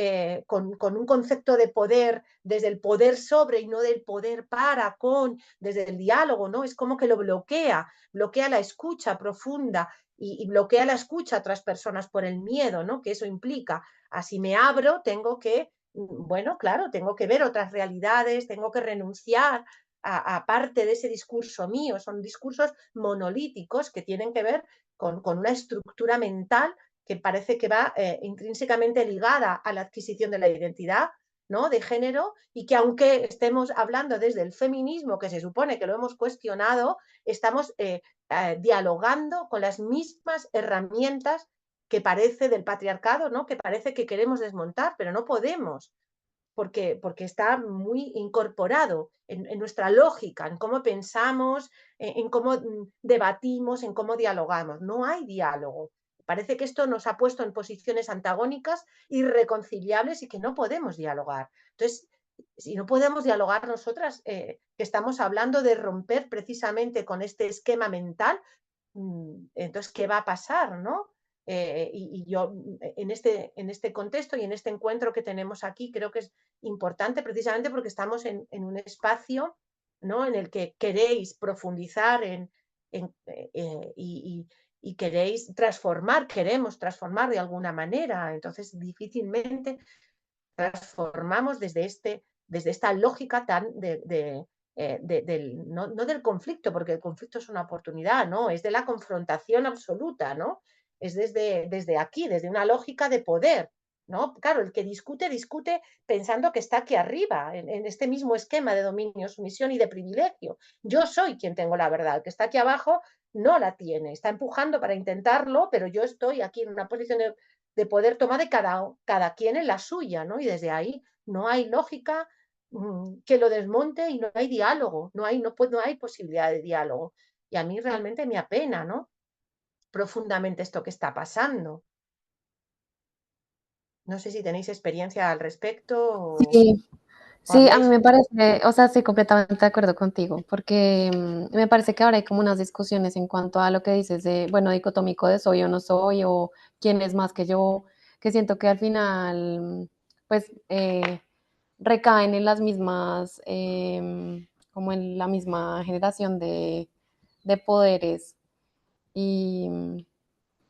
con un concepto de poder desde el poder sobre y no del poder desde el diálogo, ¿no? Es como que lo bloquea la escucha profunda y bloquea la escucha a otras personas por el miedo, ¿no? Que eso implica. Así me abro, tengo que, bueno, claro, tengo que ver otras realidades, tengo que renunciar a parte de ese discurso mío. Son discursos monolíticos que tienen que ver con una estructura mental que parece que va intrínsecamente ligada a la adquisición de la identidad, ¿no? de género, y que aunque estemos hablando desde el feminismo, que se supone que lo hemos cuestionado, estamos dialogando con las mismas herramientas que parece del patriarcado, ¿no? que parece que queremos desmontar, pero no podemos, porque está muy incorporado en nuestra lógica, en cómo pensamos, en cómo debatimos, en cómo dialogamos. No hay diálogo. Parece que esto nos ha puesto en posiciones antagónicas, irreconciliables, y que no podemos dialogar. Entonces, si no podemos dialogar nosotras, que estamos hablando de romper precisamente con este esquema mental, entonces, ¿qué va a pasar, no? Y yo en este contexto y en este encuentro que tenemos aquí creo que es importante precisamente porque estamos en un espacio, ¿no? en el que queréis profundizar y queréis transformar, queremos transformar de alguna manera. Entonces, difícilmente transformamos desde esta lógica tan no del conflicto, porque el conflicto es una oportunidad, ¿no? Es de la confrontación absoluta, ¿no? Es desde aquí, desde una lógica de poder, ¿no? Claro, el que discute, discute pensando que está aquí arriba, en este mismo esquema de dominio, sumisión y de privilegio. Yo soy quien tengo la verdad, el que está aquí abajo no la tiene, está empujando para intentarlo, pero yo estoy aquí en una posición de poder tomar de cada quien en la suya, ¿no? Y desde ahí no hay lógica que lo desmonte, y no hay diálogo, no hay posibilidad de diálogo. Y a mí realmente me apena, ¿no? profundamente esto que está pasando. No sé si tenéis experiencia al respecto Sí, o sí, a mí habláis. me parece, o sea, estoy completamente de acuerdo contigo, porque me parece que ahora hay como unas discusiones en cuanto a lo que dices de, bueno, dicotómico de soy o no soy, o quién es más que yo, que siento que al final, pues, recaen en las mismas, como en la misma generación de poderes. Y,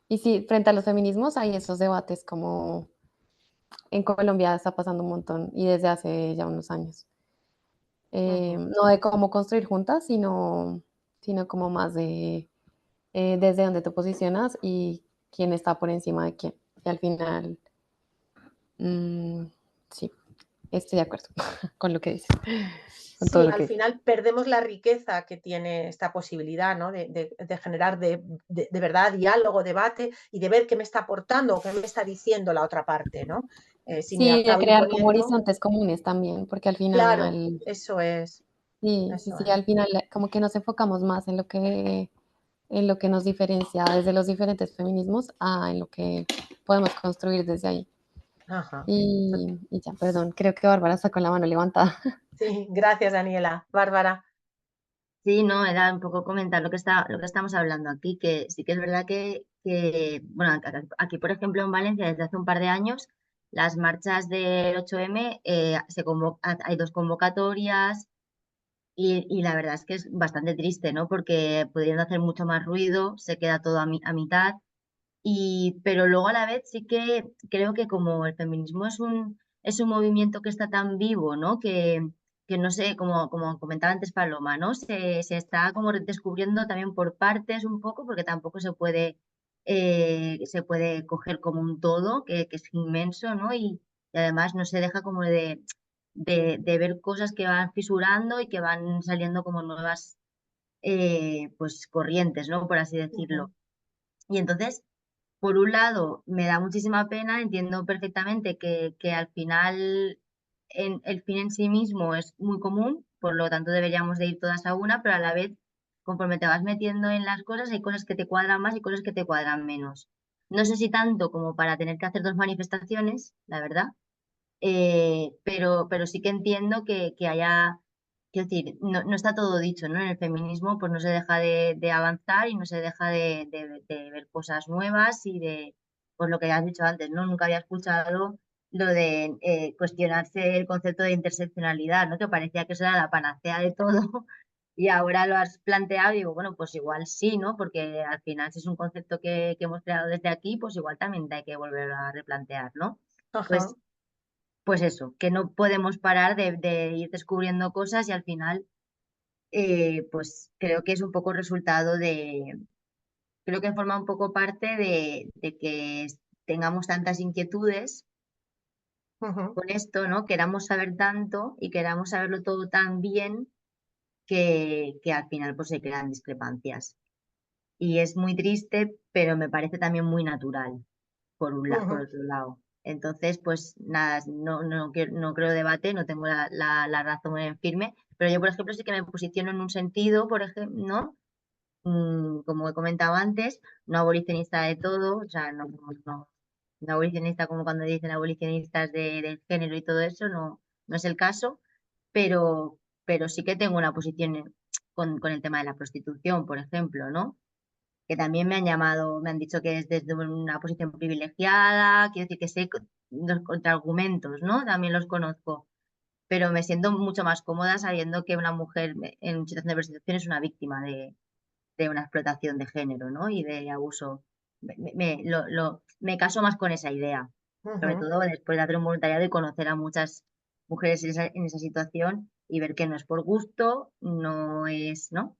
y sí, frente a los feminismos hay esos debates como en Colombia está pasando un montón y desde hace ya unos años. No de cómo construir juntas, sino como más de desde dónde te posicionas y quién está por encima de quién. Y al final, sí, estoy de acuerdo con lo que dices, con todo Sí, lo al que dices. final perdemos la riqueza que tiene esta posibilidad, ¿no? de generar de verdad diálogo, debate, y de ver qué me está aportando o qué me está diciendo la otra parte, ¿no? Si me Sí, de acabo crear como imponiendo, horizontes comunes también, porque al claro, final, eso es, sí, sí, eso sí, es. al final como que nos enfocamos más en lo que nos diferencia desde los diferentes feminismos a en lo que podemos construir desde ahí. Ajá. Y ya, perdón, creo que Bárbara está con la mano levantada. Sí, gracias, Daniela. Bárbara. Sí, no, era un poco comentar lo que estamos hablando aquí, que sí que es verdad bueno, aquí por ejemplo en Valencia desde hace un par de años, las marchas del 8M, hay dos convocatorias y la verdad es que es bastante triste, ¿no? Porque pudiendo hacer mucho más ruido, se queda todo a mitad. Pero luego a la vez sí que creo que como el feminismo es un movimiento que está tan vivo, ¿no? Que no sé, como comentaba antes Paloma, ¿no? Se está como descubriendo también por partes un poco, porque tampoco se puede coger como un todo, que es inmenso, ¿no? Y además no se deja como de ver cosas que van fisurando y que van saliendo como nuevas pues corrientes, ¿no? Por así decirlo. Y entonces por un lado, me da muchísima pena, entiendo perfectamente que al final el fin en sí mismo es muy común, por lo tanto deberíamos de ir todas a una, pero a la vez, conforme te vas metiendo en las cosas, hay cosas que te cuadran más y cosas que te cuadran menos. No sé si tanto como para tener que hacer dos manifestaciones, la verdad, pero sí que entiendo que haya, quiero decir, no está todo dicho, ¿no? En el feminismo pues no se deja de avanzar y no se deja de ver cosas nuevas y pues lo que has dicho antes, ¿no? Nunca había escuchado lo de cuestionarse el concepto de interseccionalidad, ¿no? Que parecía que eso era la panacea de todo y ahora lo has planteado y digo, bueno, pues igual sí, ¿no? Porque al final si es un concepto que hemos creado desde aquí, pues igual también hay que volver a replantear, ¿no? Ajá. Pues eso, que no podemos parar de ir descubriendo cosas y al final, pues creo que es un poco resultado creo que forma un poco parte de que tengamos tantas inquietudes con esto, ¿no? Queramos saber tanto y queramos saberlo todo tan bien que al final pues se crean discrepancias. Y es muy triste, pero me parece también muy natural, por otro lado. Entonces, pues nada, no creo debate, no tengo la razón en firme, pero yo, por ejemplo, sí que me posiciono en un sentido, por ejemplo, ¿no? Como he comentado antes, no abolicionista de todo, o sea, no abolicionista como cuando dicen abolicionistas del género y todo eso, no es el caso, pero sí que tengo una posición con el tema de la prostitución, por ejemplo, ¿no? Que también me han dicho que es desde una posición privilegiada, quiero decir que sé los contraargumentos, ¿no? También los conozco, pero me siento mucho más cómoda sabiendo que una mujer en situación de prostitución es una víctima de una explotación de género, ¿no? Y de abuso. Me caso más con esa idea, sobre todo después de hacer un voluntariado y conocer a muchas mujeres en esa situación y ver que no es por gusto, no es, ¿no?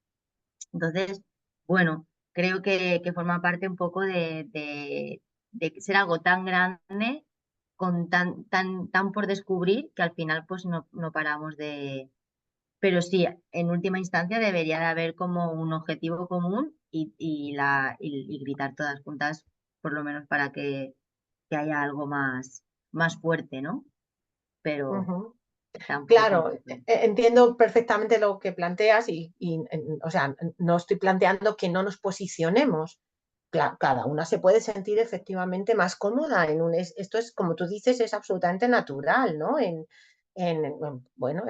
Entonces, bueno, creo que forma parte un poco de ser algo tan grande, con tan por descubrir, que al final pues no paramos de... Pero sí, en última instancia debería de haber como un objetivo común y gritar todas juntas, por lo menos para que haya algo más fuerte, ¿no? Pero tampoco Claro, entiendo perfectamente lo que planteas o sea, no estoy planteando que no nos posicionemos. Cada una se puede sentir efectivamente más cómoda esto es, como tú dices, es absolutamente natural, ¿no? Bueno,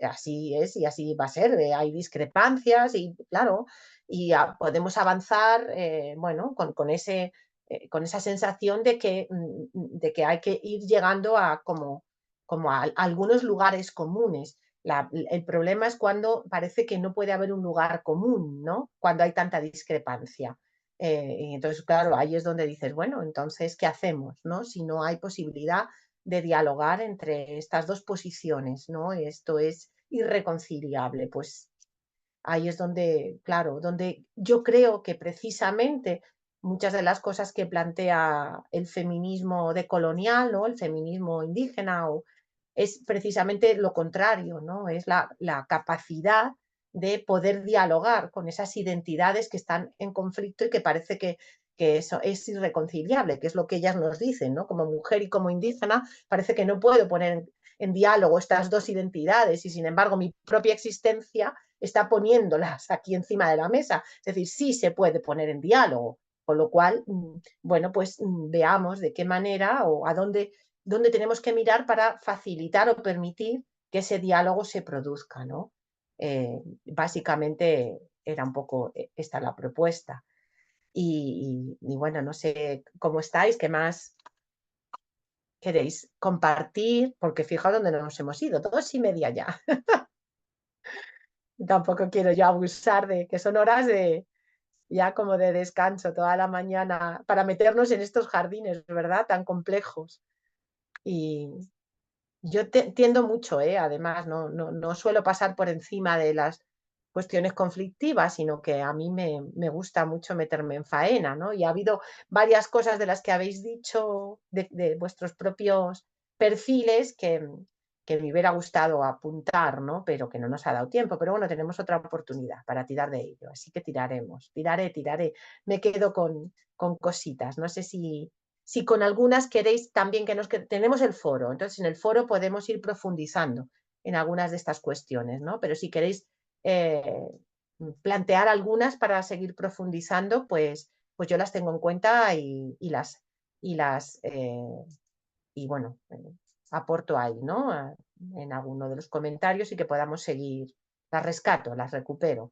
así es y así va a ser. Hay discrepancias y claro, podemos avanzar, bueno, con esa sensación de que hay que ir llegando a como a algunos lugares comunes. El problema es cuando parece que no puede haber un lugar común, ¿no? Cuando hay tanta discrepancia. Y entonces, claro, ahí es donde dices, bueno, entonces, ¿qué hacemos, no? Si no hay posibilidad de dialogar entre estas dos posiciones, ¿no? Esto es irreconciliable, pues ahí es donde, claro, donde yo creo que precisamente muchas de las cosas que plantea el feminismo decolonial, ¿no? El feminismo indígena, es precisamente lo contrario, ¿no? Es la capacidad de poder dialogar con esas identidades que están en conflicto y que parece que eso es irreconciliable, que es lo que ellas nos dicen, ¿no? Como mujer y como indígena, parece que no puedo poner en diálogo estas dos identidades y sin embargo mi propia existencia está poniéndolas aquí encima de la mesa. Es decir, sí se puede poner en diálogo, con lo cual, bueno, pues veamos de qué manera o a dónde tenemos que mirar para facilitar o permitir que ese diálogo se produzca, ¿no? Básicamente era un poco esta la propuesta. Y bueno, no sé cómo estáis, qué más queréis compartir, porque fijaos dónde nos hemos ido, 2:30 ya. Tampoco quiero yo abusar de que son horas ya como de descanso toda la mañana para meternos en estos jardines, ¿verdad? Tan complejos. Y yo tiendo mucho, además, no suelo pasar por encima de las cuestiones conflictivas, sino que a mí me gusta mucho meterme en faena, ¿no? Y ha habido varias cosas de las que habéis dicho de vuestros propios perfiles que me hubiera gustado apuntar, ¿no? Pero que no nos ha dado tiempo. Pero bueno, tenemos otra oportunidad para tirar de ello, así que tiraremos, tiraré. Me quedo con cositas. No sé si con algunas queréis también que tenemos el foro, entonces en el foro podemos ir profundizando en algunas de estas cuestiones, ¿no? Pero si queréis plantear algunas para seguir profundizando, pues yo las tengo en cuenta y bueno, aporto ahí, ¿no? En alguno de los comentarios y que podamos seguir, las rescato, las recupero.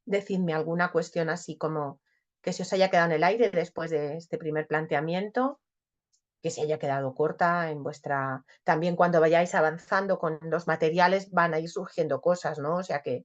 Decidme alguna cuestión así como que se os haya quedado en el aire después de este primer planteamiento, que se haya quedado corta en vuestra... También cuando vayáis avanzando con los materiales van a ir surgiendo cosas, ¿no? O sea que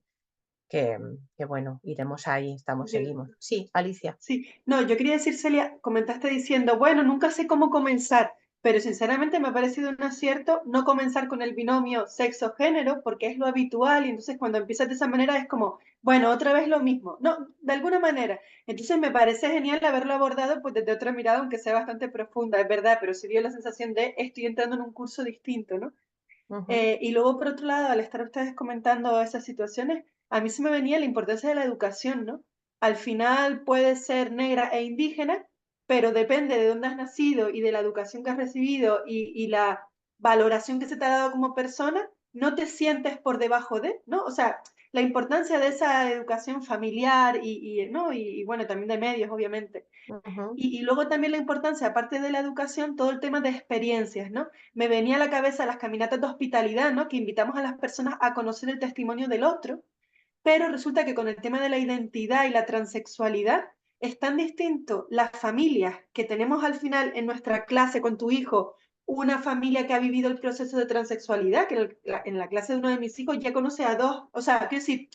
bueno, iremos ahí, seguimos. Sí, Alicia. Sí, no, yo quería decir, Celia, comentaste diciendo, bueno, nunca sé cómo comenzar. pero sinceramente me ha parecido un acierto no comenzar con el binomio sexo-género, porque es lo habitual, y entonces cuando empiezas de esa manera es como, bueno, otra vez lo mismo, no, de alguna manera. Entonces me parece genial haberlo abordado pues desde otra mirada, aunque sea bastante profunda, es verdad, pero sí dio la sensación de estoy entrando en un curso distinto, ¿no? Y luego, por otro lado, al estar ustedes comentando esas situaciones, a mí se me venía la importancia de la educación, ¿no? Al final puede ser negra e indígena, pero depende de dónde has nacido y de la educación que has recibido y la valoración que se te ha dado como persona, no te sientes por debajo de, ¿no? O sea, la importancia de esa educación familiar ¿no? Y bueno, también de medios, obviamente. Ujú. Y luego también la importancia, aparte de la educación, todo el tema de experiencias, ¿no? Me venía a la cabeza las caminatas de hospitalidad, ¿no? Que invitamos a las personas a conocer el testimonio del otro, pero resulta que con el tema de la identidad y la transexualidad es tan distinto las familias que tenemos al final en nuestra clase con tu hijo, una familia que ha vivido el proceso de transexualidad, que en la clase de uno de mis hijos ya conoce a dos, o sea, quiero decir,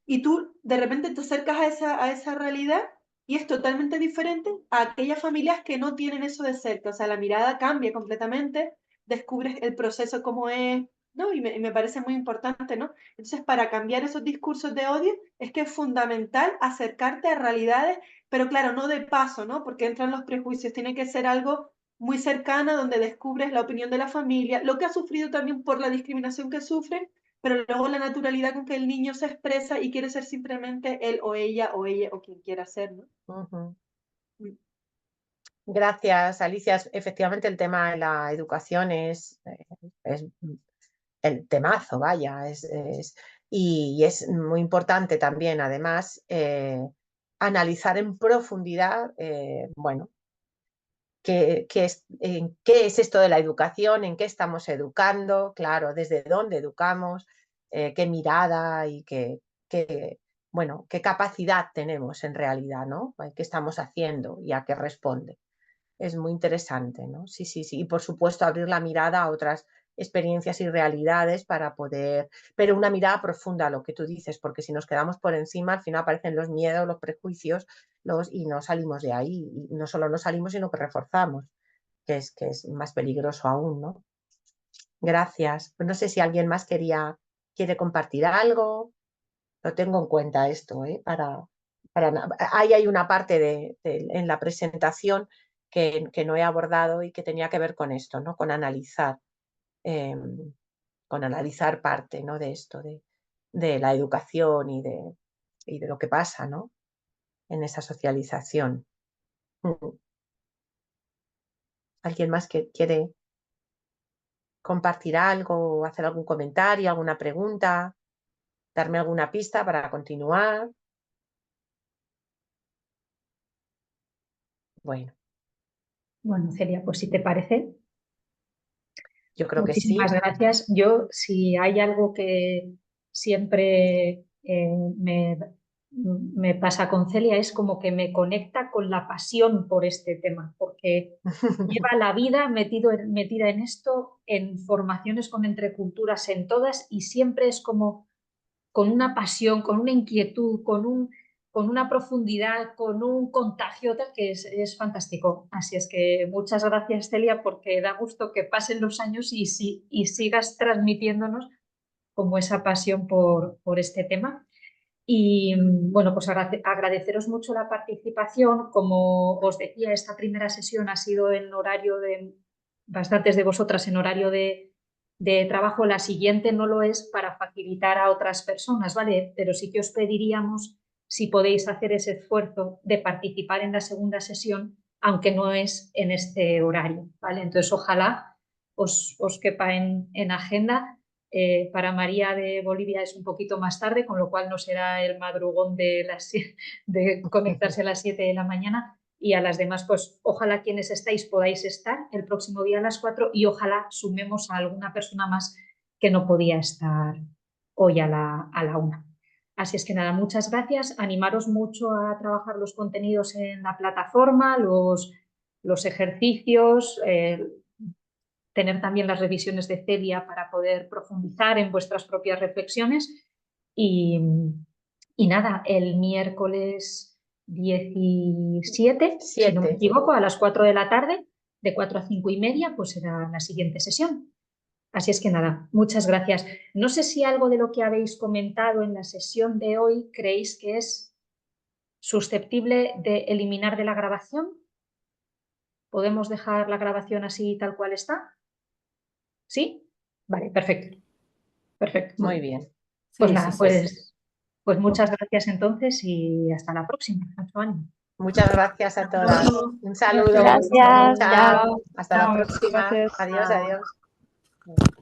y tú de repente te acercas a esa realidad y es totalmente diferente a aquellas familias que no tienen eso de cerca, o sea, la mirada cambia completamente, descubres el proceso como es, ¿no? Y me parece muy importante, ¿no? Entonces, para cambiar esos discursos de odio, es que es fundamental acercarte a realidades, pero claro, no de paso, ¿no? Porque entran los prejuicios, tiene que ser algo muy cercano donde descubres la opinión de la familia, lo que ha sufrido también por la discriminación que sufre, pero luego la naturalidad con que el niño se expresa y quiere ser simplemente él o ella o quien quiera ser, ¿no? Ujú. Mm. Gracias, Alicia. Efectivamente, el tema de la educación es el temazo, vaya, y es muy importante también, además, analizar en profundidad, bueno, qué es esto de la educación, en qué estamos educando, claro, desde dónde educamos, qué mirada y bueno, qué capacidad tenemos en realidad, ¿no? ¿Qué estamos haciendo y a qué responde? Es muy interesante, ¿no? Sí, sí, sí. Y por supuesto abrir la mirada a otras experiencias y realidades para poder, pero una mirada profunda a lo que tú dices, porque si nos quedamos por encima, al final aparecen los miedos, los prejuicios, y no salimos de ahí. Y no solo no salimos, sino que reforzamos, que es más peligroso aún, ¿no? Gracias. Pues no sé si alguien más quiere compartir algo. Lo tengo en cuenta esto, ¿eh? Ahí hay una parte en la presentación que no he abordado y que tenía que ver con esto, ¿no? Eh, con analizar parte, ¿no? De esto, de la educación y de lo que pasa, ¿no? En esa socialización. ¿Alguien más que quiere compartir algo, hacer algún comentario, alguna pregunta, darme alguna pista para continuar? Bueno, Bueno, Celia, pues si te parece, yo creo que muchísimas sí. gracias. Yo, si hay algo que siempre me pasa con Celia, es como que me conecta con la pasión por este tema, porque lleva la vida metida en esto, en formaciones con entreculturas, en todas, y siempre es como con una pasión, con una inquietud, con una profundidad, con un contagio tal que es fantástico. Así es que muchas gracias, Celia, porque da gusto que pasen los años y sigas transmitiéndonos como esa pasión por este tema. Y bueno, pues agradeceros mucho la participación. Como os decía, esta primera sesión ha sido en horario de bastantes de vosotras en horario de trabajo. La siguiente no lo es para facilitar a otras personas, ¿vale? Pero sí que os pediríamos si podéis hacer ese esfuerzo de participar en la segunda sesión, aunque no es en este horario, ¿vale? Entonces, ojalá os quepa en agenda. Para María de Bolivia es un poquito más tarde, con lo cual no será el madrugón de conectarse a las 7 de la mañana. Y a las demás, pues ojalá quienes estáis podáis estar el próximo día a las 4 y ojalá sumemos a alguna persona más que no podía estar hoy a la 1. Así es que nada, muchas gracias. Animaros mucho a trabajar los contenidos en la plataforma, los ejercicios, tener también las revisiones de Celia para poder profundizar en vuestras propias reflexiones. Y nada, el miércoles 17, si no me 7. equivoco, a las 4 de la tarde, de 4 a 5 y media, pues será la siguiente sesión. Así es que nada, muchas gracias. No sé si algo de lo que habéis comentado en la sesión de hoy creéis que es susceptible de eliminar de la grabación. ¿Podemos dejar la grabación así tal cual está? ¿Sí? Vale, perfecto. Perfecto. Muy bien. Pues Sí, nada, sí, sí. pues muchas gracias entonces y hasta la próxima. Mucho ánimo. Muchas gracias a todas. Un saludo. Gracias, Chao. chao. Hasta la Chao, próxima. gracias. Adiós, Chao. adiós.